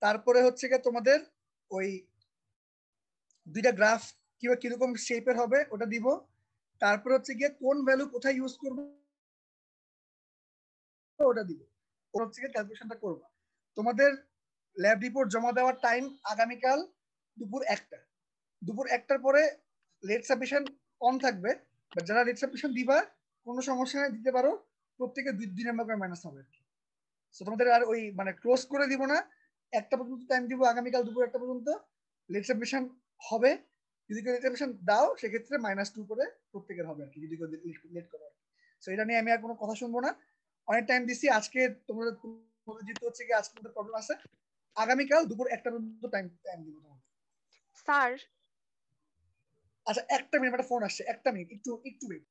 তারপরে হচ্ছে গিয়া তোমাদের ওই দুইটা গ্রাফ কিংবা কিরকম শেপের হবে ওটা দিব, তারপর হচ্ছে গিয়ে কোন ভ্যালু কোথায় ইউজ করবো ওটা দিব, ওটা হচ্ছে গিয়ে ক্যালকুলেশনটা করবা। তোমাদের ল্যাব রিপোর্ট জমা দেওয়ার টাইম আগামীকাল দুপুর 1টা, দুপুর 1টার পরে লেট সাবমিশন কম থাকবে, বাট যারা লেট সাবমিশন দিবা কোনো সমস্যা নেই, দিতে পারো, প্রত্যেকে 2 নাম্বার করে মাইনাস হবে। তো তোমাদের আর ওই মানে ক্লোজ করে দিব না, 1টা পর্যন্ত টাইম দিব, আগামীকাল দুপুর 1টা পর্যন্ত লেট সাবমিশন হবে, যদি কেউ লেট সাবমিশন দাও সেক্ষেত্রে -2 করে প্রত্যেকের হবে আর কি, যদি কেউ লেট করো। সো এটা নিয়ে আমি আর কোনো কথা শুনবো না, অনেক টাইম দিচ্ছি আজকে, তোমাদের যেহেতু হচ্ছে কি আজকে তোমাদের প্রবলেম আছে, আগামীকাল দুপুর 1টা পর্যন্ত টাইম দিব তোমাদের। স্যার আচ্ছা একটা মিনিট, একটা ফোন আসছে, একটা মিনিট, একটু একটু wait।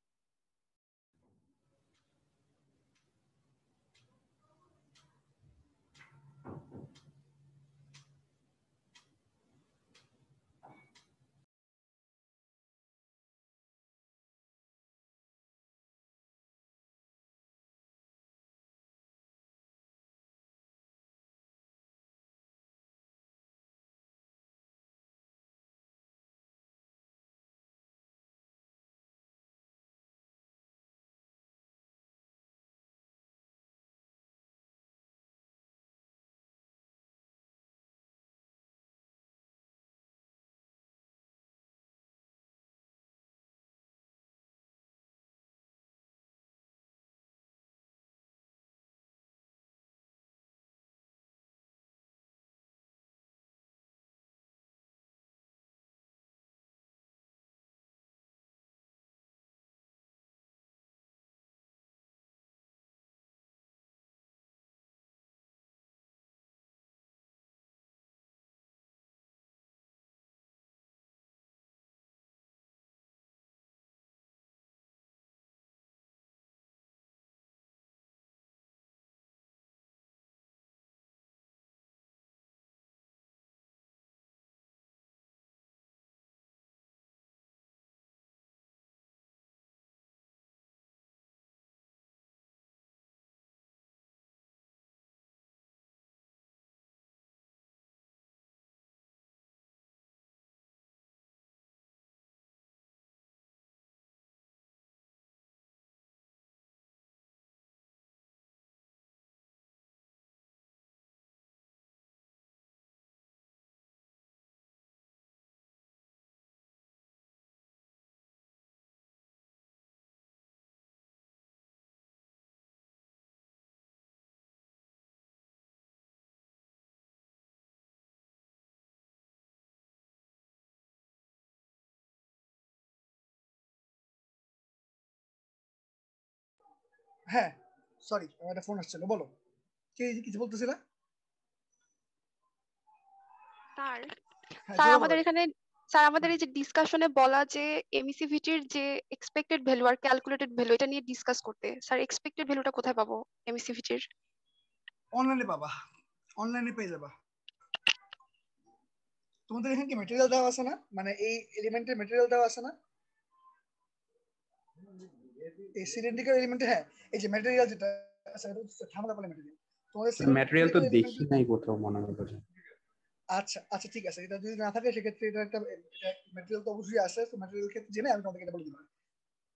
হ্যাঁ সরি আমার একটা ফোন আসছিল, বলো কি কিছু বলতেছিলা? স্যার হ্যাঁ স্যার জোরে বলো। আমাদের এখানে স্যার আমাদের এই যে ডিসকাশনে বলা যে এমইসিভিটির যে এক্সপেক্টেড ভ্যালু আর ক্যালকুলেটেড ভ্যালু এটা নিয়ে ডিসকাস করতে, স্যার এক্সপেক্টেড ভ্যালুটা কোথায় পাবো এমইসিভিটির? অনলাইনে পাবা, অনলাইনে পেয়ে যাবা। তোমাদের এখানে কি ম্যাটেরিয়াল দেওয়া আছে না, মানে এই এলিমেন্টের ম্যাটেরিয়াল দেওয়া আছে না এই সিলিন্ড্রিক্যাল এলিমেন্টে? হ্যাঁ এই যে ম্যাটেরিয়াল যেটা আছে এটা হচ্ছে থার্মোকাপল ম্যাটেরিয়াল। তোমাদের ম্যাটেরিয়াল তো দেখি নাই কোথাও মনে হয়। আচ্ছা আচ্ছা ঠিক আছে, এটা যদি না থাকে সেক্ষেত্রে এটা একটা ম্যাটেরিয়াল তো অবশ্যই আছে, তো ম্যাটেরিয়াল ক্ষেত্রে জেনে আমি তোমাদেরকে এটা বলে দিলাম,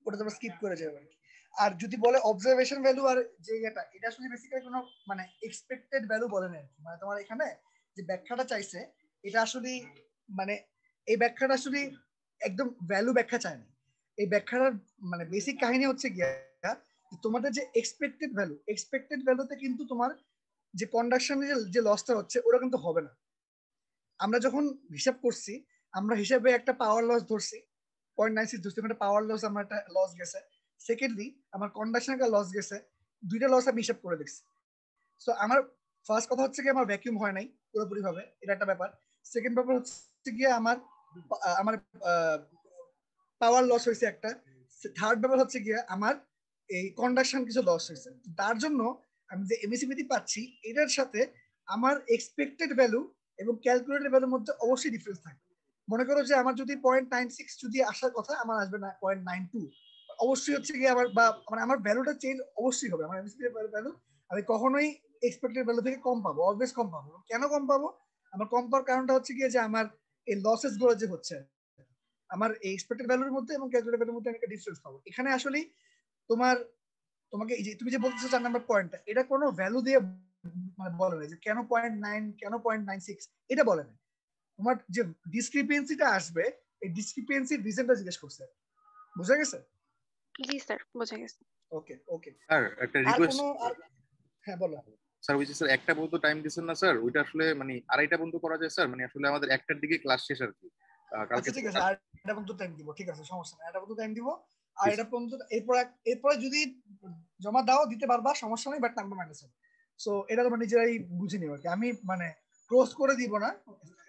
ওটা তোমরা স্কিপ করে যাবে আর কি। আর যদি বলে অবজারভেশন ভ্যালু আর যে এটা আসলে বেসিক্যালি কোনো মানে এক্সপেক্টেড ভ্যালু বলে না, মানে তোমার এখানে যে ব্যাখ্যাটা চাইছে এটা আসলে মানে এই ব্যাখ্যাটা আসলে একদম ভ্যালু ব্যাখ্যা চায় না। এই ব্যাখ্যাটার মানে বেসিক কাহিনী হচ্ছে গিয়া তোমাদের যে এক্সপেক্টেড ভ্যালুতে কিন্তু তোমার যে কন্ডাকশনের যে লসটা হচ্ছে ওটা কিন্তু হবে না। আমরা যখন হিসাব করছি আমরা হিসাবে একটা পাওয়ার লস ধরছি 0.96 ধরছি, একটা পাওয়ার লস আমার একটা লস গেছে। সেকেন্ডলি আমার কন্ডাকশন একটা লস গেছে, দুইটা লস আমি হিসাব করে দেখছি। সো আমার ফার্স্ট কথা হচ্ছে কি আমার ভ্যাকুয়াম হয় নাই পুরোপুরি ভাবে, এটা একটা ব্যাপার। সেকেন্ড ব্যাপার হচ্ছে গিয়ে আমার আমার পাওয়ার লস হয়েছে একটা। থার্ড ব্যাপার হচ্ছে গিয়ে আমার এই কন্ডাকশন কিছু লস হয়েছে। তার জন্য আমি যে এমএসিবিটি পাচ্ছি এটার সাথে আমার এক্সপেক্টেড ভ্যালু এবং ক্যালকুলেটেড ভ্যালুর মধ্যে অবশ্যই ডিফারেন্স থাকবে। মনে করো যে আমার যদি 0.96 যদি আসার কথা আমার আসবে না 0.92, অবশ্যই হচ্ছে গিয়ে আবার বা মানে আমার ভ্যালুটা চেঞ্জ অবশ্যই হবে। আমার এমএসিবি ভ্যালু আমি কখনোই এক্সপেক্টেড ভ্যালু থেকে কম পাবো, অলওয়েজ কম পাবো। কেন কম পাবো? আমার কম পাওয়ার কারণটা হচ্ছে গিয়ে যে আমার এই লসেস গুলো যে হচ্ছে আমার এই এক্সপেক্টেড ভ্যালুর মধ্যে এবং ক্যালকুলেটেড ভ্যালুর মধ্যে একটা ডিফারেন্স পাবো। এখানে আসলে তোমাকে এই যে তুমি যে বলতেছো 4 নাম্বার পয়েন্টটা, এটা কোনো ভ্যালু দিয়ে মানে বলে না যে কেন 0.9 কেন 0.96 এটা বলে না। তোমার যে ডিসক্রিপেন্সিটা আসবে এই ডিসক্রিপেন্সির রিজনটা জিজ্ঞেস করছে। বুঝা গেছে? জি স্যার বোঝা গেছে। ওকে ওকে স্যার একটা রিকোয়েস্ট। হ্যাঁ বলো স্যার ওই যে স্যার একটা পর্যন্ত টাইম দিচ্ছেন না স্যার, ওইটা আসলে মানে আড়াইটা পর্যন্ত করা যায় স্যার, মানে আসলে আমাদের একটার দিকে ক্লাস শেষ আর কি কালকে। ঠিক আছে, আর এটা পর্যন্ত টাইম দিব, ঠিক আছে সমস্যা নাই, এটা পর্যন্ত টাইম দিব। আর এটা পর্যন্ত এরপরে যদি জমা দাও দিতে পারবা সমস্যা নেই, বাট নাম্বার মাইনাস হবে। সো এটা তোমরা নিজেরাই বুঝে নিও আর কি। আমি মানে ক্লোজ করে দিব না,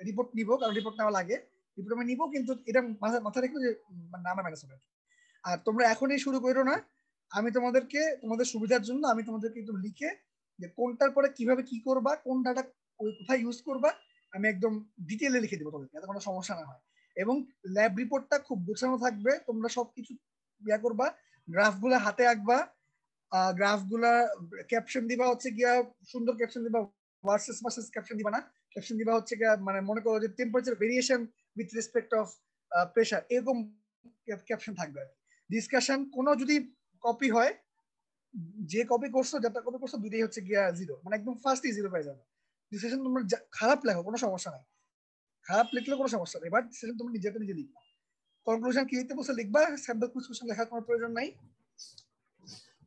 রিপোর্ট নিব, কারণ রিপোর্ট নেওয়া লাগে, রিপোর্ট আমি নিব, কিন্তু এটা মাথায় রেখো যে নাম্বার মাইনাস হবে। আর তোমরা এখনই শুরু করো না, আমি তোমাদেরকে তোমাদের সুবিধার জন্য আমি তোমাদেরকে একদম লিখে যে কোনটার পরে কিভাবে কি করবা, কোন ডাটা কোথায় ইউজ করবা আমি একদম ডিটেইলে লিখে দেবো তোমাদেরকে, যাতে কোনো সমস্যা না হয়। এবং ল্যাব রিপোর্টটা খুব গোছানো থাকবে, তোমরা সবকিছু ইয়া করবা, গ্রাফগুলো হাতে আঁকবা, গ্রাফগুলা ক্যাপশন দিবা হচ্ছে গিয়া সুন্দর ক্যাপশন দিবা, ভার্সেস ক্যাপশন দিবা না, ক্যাপশন দিবা হচ্ছে গিয়া মানে মনে করো যে temperature variation with respect of pressure, এরকম ক্যাপশন থাকবে। ডিসকাশন কোনো যদি কপি হয়, যে কপি করছো যেটা কপি করছো দুইটাই হচ্ছে গিয়া 0, মানে একদম ফার্স্টই 0 পেয়ে যাবে। ডিসকাশন তোমরা খারাপ লেখো কোনো সমস্যা নাই, খারাপ লিখলে কোনো সমস্যা নেই, বাট সেটা তুমি নিজে লিখবা। কনক্লুশন কি লিখতে বলছো লিখবা, স্যাম্পল কোশ্চেন লেখার কোনো প্রয়োজন নাই।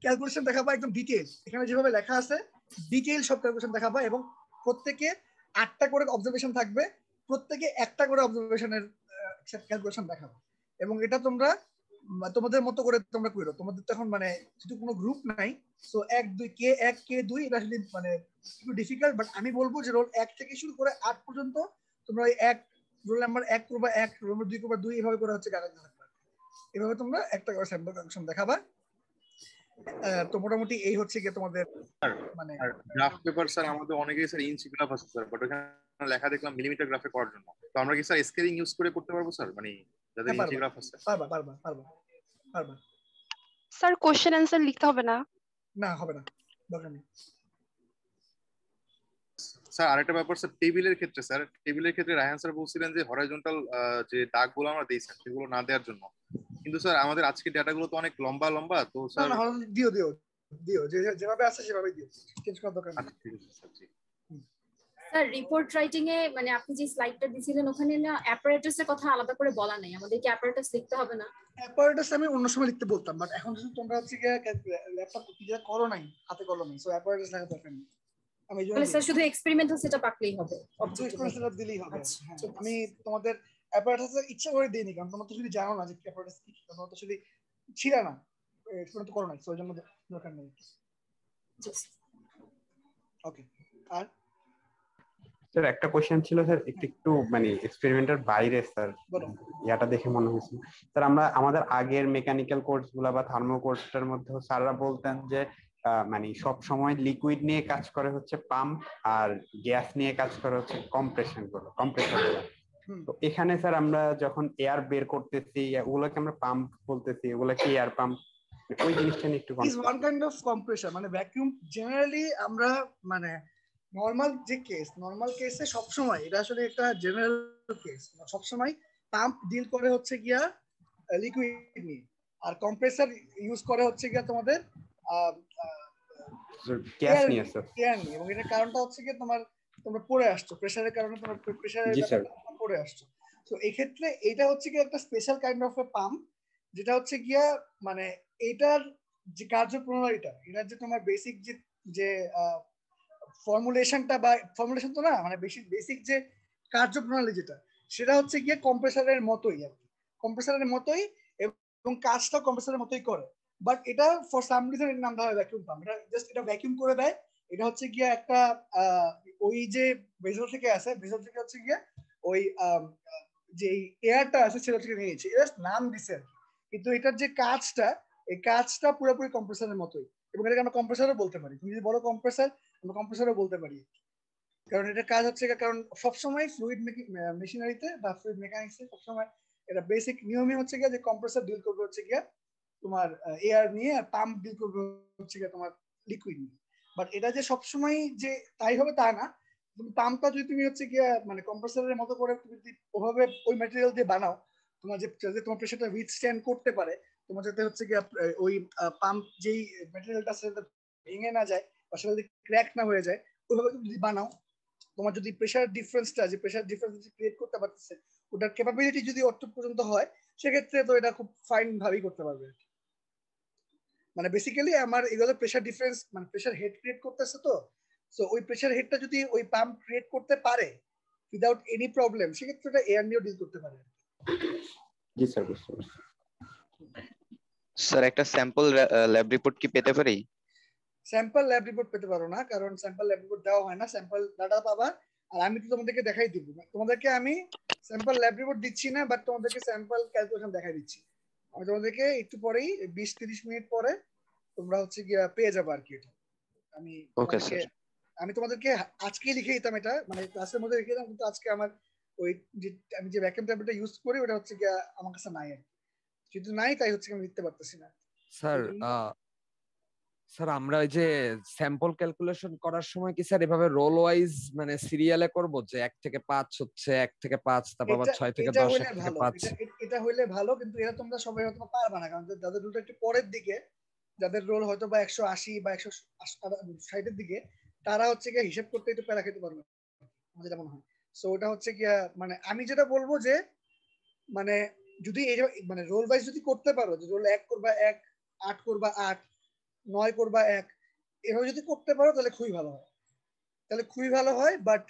ক্যালকুলেশন দেখাবা একদম ডিটেইল, এখানে যেভাবে লেখা আছে ডিটেইল সব ক্যালকুলেশন দেখাবা, এবং প্রত্যেকে 8টা করে অবজারভেশন থাকবে, প্রত্যেকে একটা করে অবজারভেশনের ক্যালকুলেশন দেখাবা। এবং এটা তোমরা তোমাদের মতো করে তোমরা করো, তোমাদের তখন মানে যেহেতু কোনো গ্রুপ নাই, সো 1 2 কে 1 কে 2 এটা আসলে মানে একটু ডিফিকাল্ট, বাট আমি বলবো যে রোল 1 থেকে শুরু করে 8 পর্যন্ত তোমরা এক রোল নাম্বার 1 করবা 1, রোল নাম্বার 2 করবা 2, এইভাবে করে হচ্ছে গাড়ি থাকবে। এভাবে তোমরা একটা করে স্যাম্পল ক্যালকুলেশন দেখাবা। তো মোটামুটি এই হচ্ছে কি তোমাদের মানে গ্রাফ পেপার স্যার আমাদের অনেকেই স্যার ইঞ্চি গ্রাফ আছে স্যার, বাট ওখানে লেখা দেখলাম মিলিমিটার গ্রাফে করার জন্য। তো আমরা কি স্যার স্কেলিং ইউজ করে করতে পারবো স্যার, মানে যাদের ইঞ্চি গ্রাফ আছে? পারবা। স্যার কোশ্চেন অ্যানসার লিখতে হবে না? না হবে না, দরকার নেই। স্যার আরেকটা ব্যাপার স্যার, টেবিলের ক্ষেত্রে রায়হান স্যার বলছিলেন যে হরাইজন্টাল যে দাগগুলো আমরা দিই স্যার সেগুলো না দেওয়ার জন্য, কিন্তু স্যার আমাদের আজকে ডাটাগুলো তো অনেক লম্বা, তো স্যার দিও যেভাবে আছে সেভাবেই দিও, চেঞ্জ করার দরকার নেই। ঠিক আছে স্যার। জি স্যার রিপোর্ট রাইটিং এ মানে আপনি যে স্লাইডটা দিছিলেন ওখানে না অ্যাপারেটাসের কথা আলাদা করে বলা নাই, আমাদের কি অ্যাপারেটাস লিখতে হবে না? অ্যাপারেটাস আমি অন্য সময় লিখতে বলতাম, বাট এখন যদি তোমরা হচ্ছে কি ল্যাপটপ যা করো নাই, হাতে কলমে, সো অ্যাপারেটাস লেখার দরকার নেই। আমি তাহলে স্যার শুধু এক্সপেরিমেন্টাল সেটআপ আঁকলেই হবে, এক্সপেরিমেন্টাল সেটআপ দিলেই হবে। আমি তোমাদের অ্যাপারেটাস ইচ্ছা করে দেইনি, কারণ তোমরা তো যদি জানো না যে অ্যাপারেটাস কি, তোমরা তো আসলে ছিল না, এক্সপেরিমেন্ট করো নাই, সো এর জন্য দরকার নেই। ওকে, আর স্যার একটা কোশ্চেন ছিল স্যার, একটু মানে এক্সপেরিমেন্টের বাইরে স্যার, ইয়াটা দেখে মনে হয়েছিল স্যার, আমরা আমাদের আগের মেকানিক্যাল কোর্স গুলা বা থার্মো কোর্সটার মধ্যে স্যাররা বলতেন যে মানে সব সময় লিকুইড নিয়ে কাজ করে হচ্ছে পাম্প, আর গ্যাস নিয়ে কাজ করে হচ্ছে কম্প্রেসর গুলো। তো এখানে স্যার আমরা যখন এয়ার বের করতেছি ওগুলোকে আমরা পাম্প বলতেছি, ওগুলো কি এয়ার পাম্প? ওই জিনিসটা নিয়ে একটু is one kind of compressor. মানে ভ্যাকুয়াম জেনারেলি আমরা মানে নরমাল যে কেস, নরমাল কেসে সবসময় এটা আসলে একটা জেনারেল কেস, সবসময় পাম্প ডিল করে হচ্ছে গিয়া লিকুইড নিয়ে, আর কম্প্রেসর ইউজ করে হচ্ছে গিয়া তোমাদের গ্যাস নিয়ে স্যার। এয়ার নিয়ে। এবং এটার কারণটা হচ্ছে গিয়া তোমরা পড়ে আসছো প্রেসারের কারণে, তোমার প্রেসারের কারণে পড়ে আসছো। তো এই ক্ষেত্রে এটা হচ্ছে গিয়া একটা special kind of A pump, যেটা হচ্ছে গিয়া মানে এটার যে কার্যপ্রণালীটা, এটার যে তোমার বেসিক যে ফর্মুলেশনটা, বা ফর্মুলেশন তো না, মানে বেসিক যে কার্যপ্রণালী যেটা, সেটা হচ্ছে গিয়ে কম্প্রেসারের মতোই আর কি, কম্প্রেসারের মতোই, এবং কাজটা কম্প্রেসারের মতোই করে। বাট এটা ফর সাম রিজন এর নাম দেওয়া হয় ভ্যাকুয়াম পাম্প। এটা জাস্ট এটা ভ্যাকুয়াম করে দেয়। এটা হচ্ছে গিয়ে একটা ওই যে ভেসেল থেকে আসে, ভেসেল থেকে হচ্ছে গিয়ে ওই যে এয়ারটা আছে সেটা থেকে নিয়েছে, এটা নাম দিছে আর কি। কিন্তু এটার যে কাজটা, এই কাজটা পুরোপুরি কম্প্রেসারের মতোই, এবং এটাকে আমরা কম্প্রেসারও বলতে পারি। তুমি যদি বলো কম্প্রেসার, আমরা কম্প্রেসারও বলতে পারি, কারণ এটার কাজ হচ্ছে, কারণ সবসময় ফ্লুইড মেশিনারিতে বা ফ্লুইড মেকানিক্সে সবসময় এটা বেসিক নিয়মই হচ্ছে গিয়ে যে কম্প্রেসার ডিল করবে হচ্ছে গিয়ে তোমার এয়ার নিয়ে, আর পাম্প ডিল করবে হচ্ছে গিয়ে তোমার লিকুইড নিয়ে। বাট এটা যে সবসময় যে তাই হবে তা না। তুমি পাম্পটা যদি তুমি হচ্ছে গিয়ে মানে কম্প্রেসারের মতো করে তুমি যদি ওভাবে ওই ম্যাটেরিয়াল দিয়ে বানাও, তোমার যে তোমার প্রেসারটা উইথস্ট্যান্ড করতে পারে, তোমার যাতে হচ্ছে গিয়ে ওই পাম্প যেই ম্যাটেরিয়ালটা আছে সেটা ভেঙে না যায় বা সেটা যদি ক্র্যাক না হয়ে যায়, ওইভাবে যদি বানাও, তোমার যদি প্রেসার ডিফারেন্সটা যে প্রেসার ডিফারেন্স ক্রিয়েট করতে পারতেছে, ওটার ক্যাপাবিলিটি যদি অতটুকু পর্যন্ত হয়, সেক্ষেত্রে তো এটা খুব ফাইন ভাবেই করতে পারবে। মানে বেসিক্যালি আমার এগুলো প্রেসার ডিফারেন্স, মানে প্রেসার হেড ক্রিয়েট করতেছে, তো সো ওই প্রেসার হেডটা যদি ওই পাম্প ক্রিয়েট করতে পারে উইদাউট এনি প্রবলেম, সেক্ষেত্রে এটা এয়ার নিয়েও ডিল করতে পারে। জি স্যার, বুঝতে পারছি। স্যার একটা স্যাম্পল ল্যাব রিপোর্ট কি পেতে পারি? স্যাম্পল ল্যাব রিপোর্ট পেতে পারো না, কারণ স্যাম্পল ল্যাব রিপোর্ট দেওয়া হয় না। স্যাম্পল ডাটা পাবা, আর আমি তো তোমাদেরকে দেখাই দিব। তোমাদেরকে আমি স্যাম্পল ল্যাব রিপোর্ট দিচ্ছি না, বাট তোমাদেরকে স্যাম্পল ক্যালকুলেশন দেখাই দিচ্ছি। আমি তোমাদেরকে একটু পরেই 20-30 মিনিট পরে তোমরা হচ্ছে গিয়ে পেয়ে যাবে আর কি। এটা আমি তোমাদেরকে আজকেই লিখে দিতাম, এটা মানে ক্লাসের মধ্যে লিখে দিতাম, কিন্তু আজকে আমার ওই যে আমি যে ভ্যাকুয়াম ট্যাবলেটটা ইউজ করি ওটা হচ্ছে গিয়ে আমার কাছে নাই আর কি। যদি নাই তাই হচ্ছে আমি লিখতে পারতেছি না। স্যার আমরা ওই যে স্যাম্পল ক্যালকুলেশন করার সময় কি স্যার এভাবে রোল ওয়াইজ মানে সিরিয়ালে করব, যে 1 থেকে 5 হচ্ছে 1 থেকে 5, তারপর আবার 6 থেকে 10, 1 থেকে 5? এটা হইলে ভালো, কিন্তু এটা তোমরা সবাই হয়তো পারবা না, কারণ যাদের রোলটা একটু পরের দিকে, যাদের রোল হয়তো বা 180 বা 160 এর দিকে, তারা হচ্ছে গিয়ে হিসাব করতে একটু প্যারা খেতে পারবে, আমার যেটা মনে হয়। সো ওটা হচ্ছে গিয়া মানে আমি যেটা বলবো যে মানে যদি এই মানে রোল ওয়াইজ যদি করতে পারো, যে রোল 1 করবা 1, 8 করবা 8, 9 করবা 1, এভাবে যদি করতে পারো তাহলে খুবই ভালো হয়। বাট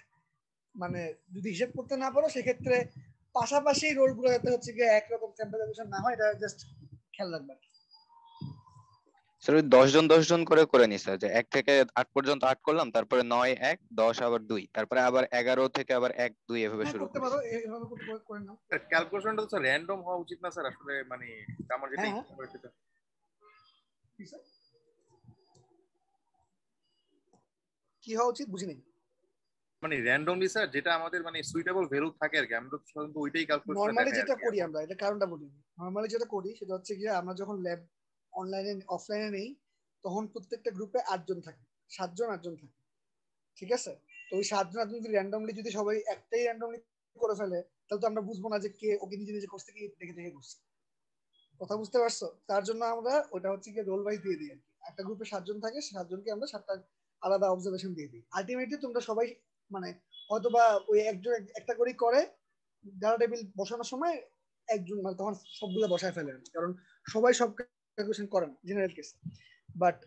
মানে যদি হিসাব করতে না পারো, সেক্ষেত্রে পাশাপাশি রোলগুলো যাতে হচ্ছে গিয়ে একরকম স্যাম্পল না হয়, এটা জাস্ট খেয়াল রাখবা। স্যার ওই 10 জন করে নি স্যার, যে 1 থেকে 8 পর্যন্ত 8 করলাম, তারপরে 9, 1, 10 আবার 2, তারপরে আবার 11 থেকে আবার 1, 2 এভাবে শুরু করতে পারো। এভাবে করে নাও। ক্যালকুলেশনটা তো স্যার র‍্যান্ডম হওয়া উচিত না স্যার, আসলে মানে আমার যেটা ইচ্ছা করে সেটা। কি হওয়া উচিত বুঝিনি। মানে র‍্যান্ডমলি স্যার যেটা আমাদের মানে সুইটেবল ভ্যালু থাকে আর কি, আমরা তো সাধারণত ওইটাই ক্যালকুলেট করি। নরমালি যেটা করি আমরা, এটা কারণটা বলি। নরমালি যেটা করি সেটা হচ্ছে গিয়ে আমরা যখন ল্যাব অনলাইনে অফলাইনে নেই, তখন প্রত্যেকটা গ্রুপে 8 জন থাকে, 7 জন 8 জন থাকে, ঠিক আছে? তো ওই 7 জন 8 জন যদি র্যান্ডমলি যদি সবাই একটাই র্যান্ডমলি করে ফেলে, তাহলে তো আমরা বুঝবো না যে কে ওকে নিজে নিজে করছে কি দেখে দেখে করছে। কথা বুঝতে পারছো? তার জন্য আমরা ওটা হচ্ছে গিয়ে রোল ওয়াইজ দিয়ে দিই আর কি। একটা গ্রুপে 7 জন থাকে, 7 জনকে আমরা 7টা আলাদা অবজারভেশন দিয়ে দিই। আলটিমেটলি তোমরা সবাই মানে হয়তোবা ওই একজন একটা করে করে ডাটা টেবিল বসানোর সময় একজন মানে তখন সবগুলো বসায় ফেলে, কারণ সবাই সব ক্যালকুলেশন করে না জেনারেল কেস। বাট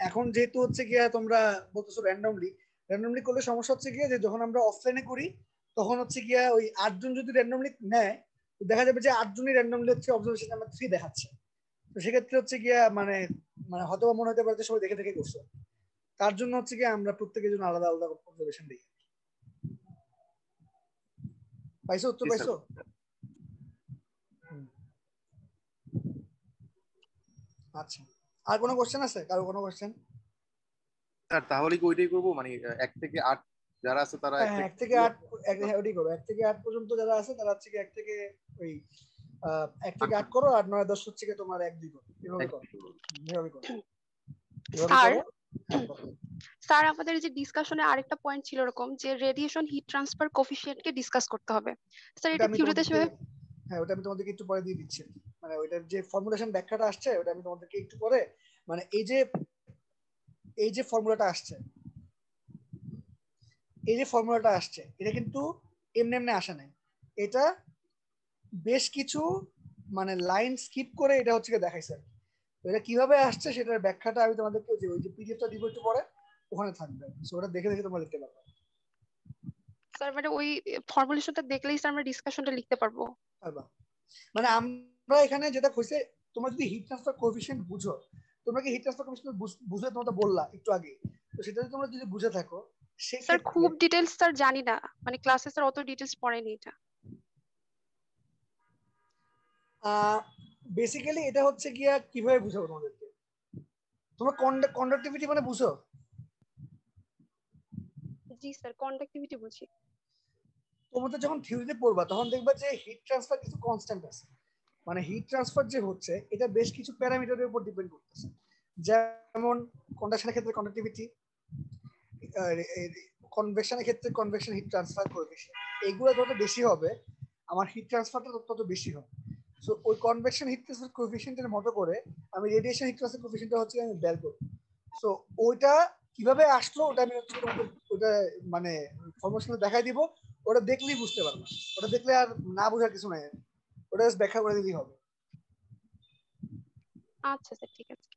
এখন যেহেতু হচ্ছে গিয়ে তোমরা বলতেছো র্যান্ডমলি করলে সমস্যা হচ্ছে গিয়ে যে যখন আমরা অফলাইনে করি, তখন হচ্ছে গিয়া ওই 8 জন যদি র্যান্ডমলি নেয়, দেখা যাবে যে 8 জনই র্যান্ডমলি হচ্ছে অবজারভেশন নাম্বার 3 দেখাচ্ছে। তো সেক্ষেত্রে হচ্ছে গিয়া মানে মানে হয়তো মনে হতে পারে যে সবাই দেখে দেখে করছো, তার জন্য হচ্ছে কি আমরা প্রত্যেকের জন্য আলাদা আলাদা অবজারভেশন দিই। পাইছো উত্তর পাইছো? আচ্ছা, আর কোনো কোশ্চেন আছে? কারো কোনো কোশ্চেন? স্যার তাহলে কি ওইটাই করবো, মানে 1 থেকে 8 যারা আছে তারা 1 থেকে 8 ওইটাই করো। 1 থেকে 8 পর্যন্ত যারা আছে তারা হচ্ছে কি 1 থেকে ওই 1 থেকে 8 করো, আর 9 10 হচ্ছে কি তোমার 1 2 করো। এভাবে করো, এভাবে করো। স্যার আমাদের যে ডিসকাশনে আরেকটা পয়েন্ট ছিল এরকম যে রেডিয়েশন হিট ট্রান্সফার কোফিশিয়েন্ট কে ডিসকাস করতে হবে। স্যার এটা থিওরিতে সেভাবে, হ্যাঁ ওটা আমি তোমাদেরকে একটু পরে দিয়ে দিচ্ছি। মানে ওইটার যে ফর্মুলেশন ব্যাখ্যাটা আসছে ওটা আমি তোমাদেরকে একটু পরে, মানে এই যে ফর্মুলাটা আসছে, এটা কিন্তু এমনি আসে নাই, এটা বেশ কিছু মানে লাইন স্কিপ করে এটা হচ্ছে দেখাইছে। এটা কিভাবে আসছে সেটার ব্যাখ্যাটা আমি তোমাদেরকে ওই যে পিডিএফটা দিব একটু পরে, ওখানে থাকবে, সো ওটা দেখে দেখে তোমরা লিখতে পারবে। স্যার মানে ওই ফর্মুলেশনটা দেখলেই স্যার আমরা ডিসকাশনটা লিখতে পারবো। মানে আমরা এখানে যেটা কইছে, তোমরা যদি হিট ট্রান্সফার কোএফিশিয়েন্ট বুঝো, তোমরা কি হিট ট্রান্সফার কোএফিশিয়েন্ট বুঝে তোমরা বললা একটু আগে, তো সেটা যদি তোমরা যদি বুঝে থাকো, স্যার খুব ডিটেইলস স্যার জানি না, মানে ক্লাসে স্যার অত ডিটেইলস পড়ায়নি এটা। বেসিক্যালি এটা হচ্ছে গিয়া কিভাবে বুঝাবো তোমাদেরকে, তোমরা কন্ডাক্টিভিটি মানে বুঝো? জি স্যার কন্ডাক্টিভিটি বুঝি। তোমরা যখন থিওরিতে পড়বা তখন দেখবা যে হিট ট্রান্সফার কিছু কনস্ট্যান্ট আছে, মানে হিট ট্রান্সফার যে হচ্ছে এটা বেশ কিছু প্যারামিটারের উপর ডিপেন্ড করতেছে, যেমন কন্ডাকশনের ক্ষেত্রে কন্ডাক্টিভিটি, কনভেকশনের ক্ষেত্রে কনভেকশন হিট ট্রান্সফার কোএফিশিয়েন্ট, এইগুলো যত বেশি হবে আমার হিট ট্রান্সফারটা তত বেশি হবে। সো ওই কনভেকশন হিট ট্রান্সফার কোএফিশিয়েন্টের মতো করে আমি রেডিয়েশন হিট ট্রান্সফার কোএফিশিয়েন্টটা হচ্ছে আমি বের করব। সো ওইটা কিভাবে আসলো ওটা আমি হচ্ছে তোমাদের ওটা মানে ফর্মুলেশনে দেখাই দিব, ওটা দেখলেই বুঝতে পারবা, ওটা দেখলে আর না বোঝার কিছু নাই, ওটা জাস্ট ব্যাখ্যা করে দিলেই হবে। আচ্ছা স্যার ঠিক আছে।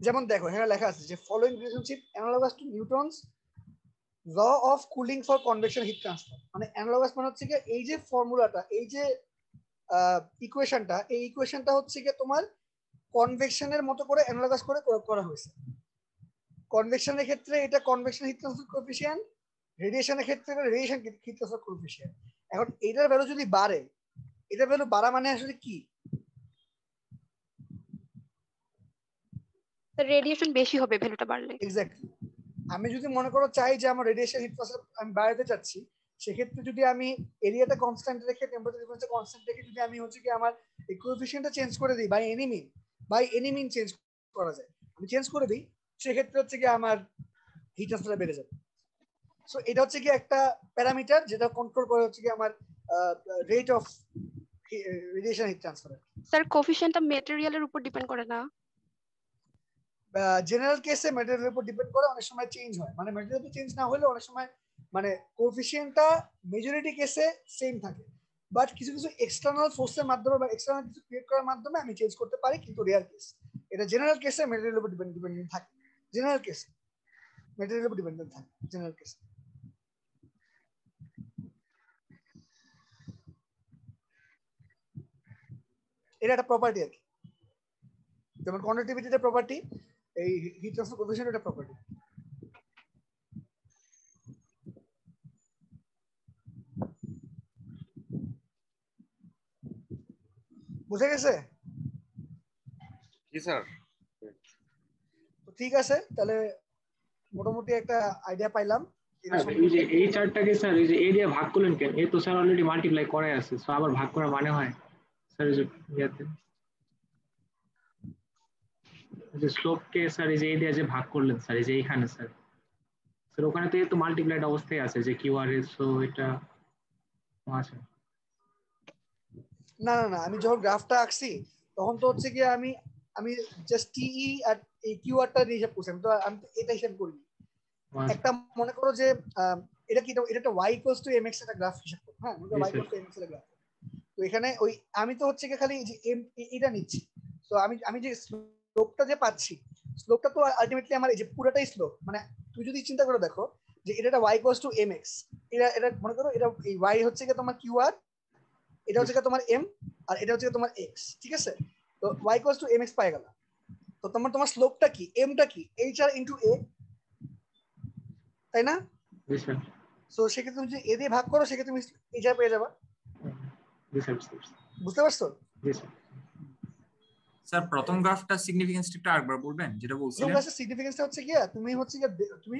যেমন দেখো এখানে লেখা আছে যে following relationship analogous to Newton's law of cooling for convection heat transfer. মানে অ্যানালগাস মানে হচ্ছে কি এই যে ফর্মুলাটা, এই যে ইকুয়েশনটা, এই ইকুয়েশনটা হচ্ছে কি তোমার কনভেকশনের মতো করে অ্যানালগাস করে করা হয়েছে। কনভেকশনের ক্ষেত্রে এটা কনভেকশন হিট ট্রান্সফার কোএফিশিয়েন্ট, রেডিয়েশনের ক্ষেত্রে এটা রেডিয়েশন হিট ট্রান্সফার কোএফিশিয়েন্ট। এখন এটার ভ্যালু যদি বাড়ে, এটার ভ্যালু বাড়া মানে আসলে কি? রেডিয়েশন বেশি হবে ভ্যালুটা বাড়লে। এক্স্যাক্টলি। আমি যদি মনে করো চাই যে আমার রেডিয়েশন হিট ট্রান্সফার আমি বাড়াতে চাচ্ছি, সেক্ষেত্রে যদি আমি এরিয়াটা কনস্ট্যান্ট রেখে টেম্পারেচার ডিফারেন্সটা কনস্ট্যান্ট রেখে যদি আমি হচ্ছে কি আমার এই কোএফিশিয়েন্টটা চেঞ্জ করে দিই বাই এনি মিন চেঞ্জ করা যায়, আমি চেঞ্জ করে দিই, সেক্ষেত্রে হচ্ছে কি আমার হিট ট্রান্সফারটা বেড়ে যাবে। সো এটা হচ্ছে কি একটা প্যারামিটার যেটা কন্ট্রোল করে হচ্ছে কি আমার rate of radiation heat transfer. Sir কোএফিশিয়েন্টটা ম্যাটেরিয়ালের উপর ডিপেন্ড করে না? জেনারেল কেসে ম্যাটেরিয়ালের উপর ডিপেন্ড করে, অনেক সময় চেঞ্জ হয়, মানে ম্যাটেরিয়াল চেঞ্জ না হলে অনেক সময় মানে কোএফিশিয়েন্টটা মেজরিটি কেসে সেম থাকে, বাট কিছু কিছু এক্সটার্নাল ফোর্সের মাধ্যমে বা এক্সটার্নাল কিছু ক্রিয়েট করার মাধ্যমে আমি চেঞ্জ করতে পারি, কিন্তু রেয়ার কেস। এটা জেনারেল কেসে ম্যাটেরিয়ালের উপর ডিপেন্ডেন্ট থাকে, জেনারেল কেসে ম্যাটেরিয়ালের উপর ডিপেন্ডেন্ট থাকে জেনারেল কেসে। এটা একটা প্রপার্টি আর কি, যেমন কন্ডাক্টিভিটিটা প্রপার্টি, এই হিট ট্রান্সফার কোএফিশিয়েন্ট এটা প্রপার্টি। বুঝে গেছে? জি স্যার। ঠিক আছে, তাহলে মোটামুটি একটা আইডিয়া পাইলাম। এই যে এই চার্টটাকে স্যার এই যে এ দিয়ে ভাগ করলেন কেন? এ তো স্যার অলরেডি মাল্টিপ্লাই করাই আছে, সো আবার ভাগ করার মানে হয় স্যার এই যে ইয়াতে যে স্লোপকে স্যার এই যে এ দিয়ে যে ভাগ করলেন স্যার এই যে এইখানে স্যার ওখানে তো এ তো মাল্টিপ্লাইড অবস্থায় আছে যে কিউ আর এস, সো এটা আছে না না না, আমি যখন গ্রাফটা আঁকছি তখন তো হচ্ছে কি আমি জাস্ট টিই আর এই কিউআরটা দিয়ে হিসাব করছি, আমি তো এটা হিসাব করিনি। একটা মনে করো যে এটা কি, এটা একটা y = mx একটা গ্রাফ হিসাব করো, হ্যাঁ y = mx এর গ্রাফ। তো এখানে ওই আমি তো হচ্ছে কি খালি যে এটা নিচ্ছি, তো আমি যে স্লোপটা যে পাচ্ছি, স্লোপটা তো আলটিমেটলি আমার এই যে পুরোটাই স্লোপ, মানে তুমি যদি চিন্তা করে দেখো যে এটা একটা y = mx, এটা মনে করো এটা এই y হচ্ছে কি তোমার কিউআর, এটা হচ্ছে তোমার m, আর এটা হচ্ছে তোমার x, ঠিক আছে? তো y = mx পাই গেল। তো তোমার স্লোপটা কি, এমটা কি, HR ইনটু এ, তাই না? সো সেক্ষেত্রে তুমি যদি এ দিয়ে ভাগ করো সেক্ষেত্রে তুমি HR পেয়ে যাবা। বুঝতে পারছো? স্যার প্রথম গ্রাফটা সিগনিফিকেন্সটা আরেকবার বলবেন যেটা বলছিলেন? প্রথম সিগনিফিকেন্সটা হচ্ছে কি, তুমি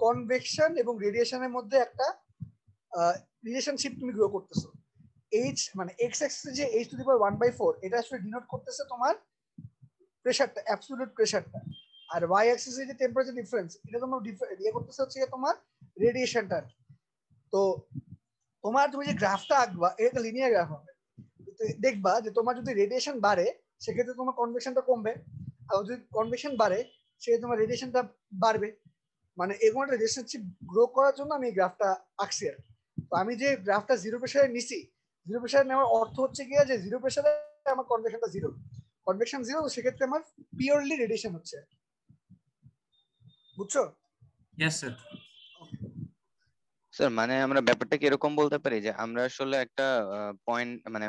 কনভেকশন এবং রেডিয়েশনের মধ্যে একটা রিলেশনশিপ তুমি গ্রো করতেছো। H মানে x অ্যাক্সিসে যে h⁴ এটা আসলে ডিনোট করতেছে তোমার প্রেসারটা, অ্যাবসলিউট প্রেসারটা, আর y অ্যাক্সিসে যে টেম্পারেচার ডিফারেন্স এটা তোমার ইয়ে করতেছে হচ্ছে তোমার রেডিয়েশনটা। তো তুমি যে গ্রাফটা আঁকবা এটা লিনিয়ার গ্রাফ হবে। দেখবা যে তোমার যদি রেডিয়েশন বাড়ে সেক্ষেত্রে তোমার কনভেকশনটা কমবে, আর যদি কনভেকশন বাড়ে সেক্ষেত্রে তোমার রেডিয়েশনটা বাড়বে। মানে এরকম একটা রিলেশনশিপ গ্রো করার জন্য আমি এই গ্রাফটা আঁকছি আর। তো আমি যে গ্রাফটা জিরো প্রেসারে নিছি, জিরো প্রেসারে নেওয়ার অর্থ হচ্ছে কি যে জিরো প্রেসারে আমার কনভেকশনটা জিরো, কনভেকশন জিরো, সেক্ষেত্রে আমার পিওরলি রেডিয়েশন হচ্ছে। বুঝছো? Yes sir. স্যার মানে আমরা ব্যাপারটা কি এরকম বলতে পারি যে আমরা আসলে একটা পয়েন্ট মানে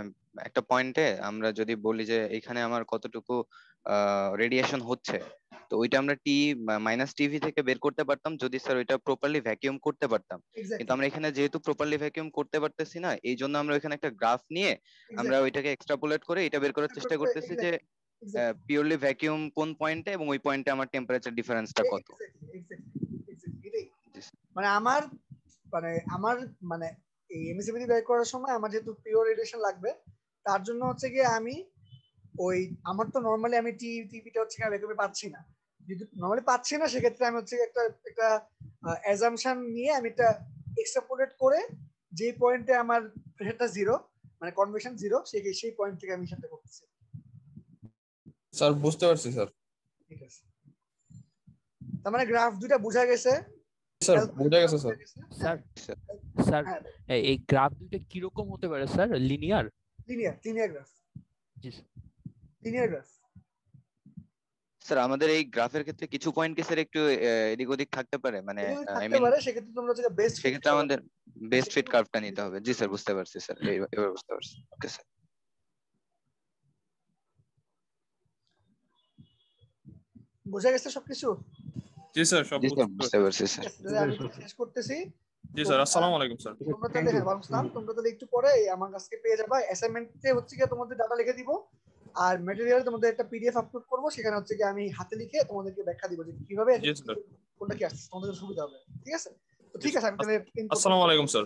একটা পয়েন্টে আমরা যদি বলি যে এখানে আমার কতটুকু রেডিয়েশন হচ্ছে, তো ওইটা আমরা টি মাইনাস টিভি থেকে বের করতে পারতাম যদি স্যার ওইটা প্রপারলি ভ্যাকিউম করতে পারতাম। কিন্তু আমরা এখানে যেহেতু প্রপারলি ভ্যাকিউম করতে পারতেছি না, এই জন্য আমরা এখানে একটা গ্রাফ নিয়ে আমরা ওইটাকে এক্সট্রাপোলেট করে এটা বের করার চেষ্টা করতেছি যে পিওরলি ভ্যাকিউম কোন পয়েন্টে এবং ওই পয়েন্টে আমার টেম্পারেচার ডিফারেন্সটা কত। মানে আমার মানে এই এমএসিবিটি বের করার সময় আমার যেহেতু পিওর রেডিয়েশন লাগবে, তার জন্য হচ্ছে গিয়ে আমি ওই আমার তো নরমালি আমি টিভিটা হচ্ছে কি ভ্যাকুয়ামে পাচ্ছি না, যদি নরমালি পাচ্ছি না সেক্ষেত্রে আমি হচ্ছে একটা অ্যাজাম্পশন নিয়ে আমি একটা এক্সট্রাপোলেট করে যে পয়েন্টে আমার প্রেসারটা জিরো মানে কনভেকশন জিরো সেই পয়েন্ট থেকে আমি সেটা করতেছি। স্যার বুঝতে পারছি স্যার। ঠিক আছে, তার মানে গ্রাফ দুটো বোঝা গেছে স্যার? বুঝা গেছে স্যার। স্যার এই গ্রাফ দুটো কি রকম হতে পারে স্যার? Linear graph. জি লিনিয়ার গ্রাফ। স্যার আমাদের এই গ্রাফের ক্ষেত্রে কিছু পয়েন্ট কি স্যার একটু এদিক ওদিক থাকতে পারে, মানে আই মিন সেক্ষেত্রে তোমরা হচ্ছে বেস্ট সেক্ষেত্রে আমাদের বেস্ট ফিট কার্ভটা নিতে হবে। জি স্যার বুঝতে পারছি স্যার, এবার বুঝতে পারছি। Okay sir. বোঝা গেছে সবকিছু? জি স্যার সব বুঝতে পারছি স্যার। আমি শেষ করতেছি। জি স্যার, আসসালামু আলাইকুম স্যার। তোমরা তাহলে তোমরা তাহলে একটু পরে আমার কাছে পেয়ে যাবে। অ্যাসাইনমেন্টে হচ্ছে কি তোমাদের ডাটা লিখে দিব, আর ম্যাটেরিয়ালে তোমাদের একটা পিডিএফ আপলোড করব, সেখানে হচ্ছে কি আমি হাতে লিখে তোমাদেরকে ব্যাখ্যা দিব যে কিভাবে কোনটা কি আসছে, তোমাদের সুবিধা হবে। ঠিক আছে? তো ঠিক আছে, আমি তাহলে আসসালামু আলাইকুম স্যার।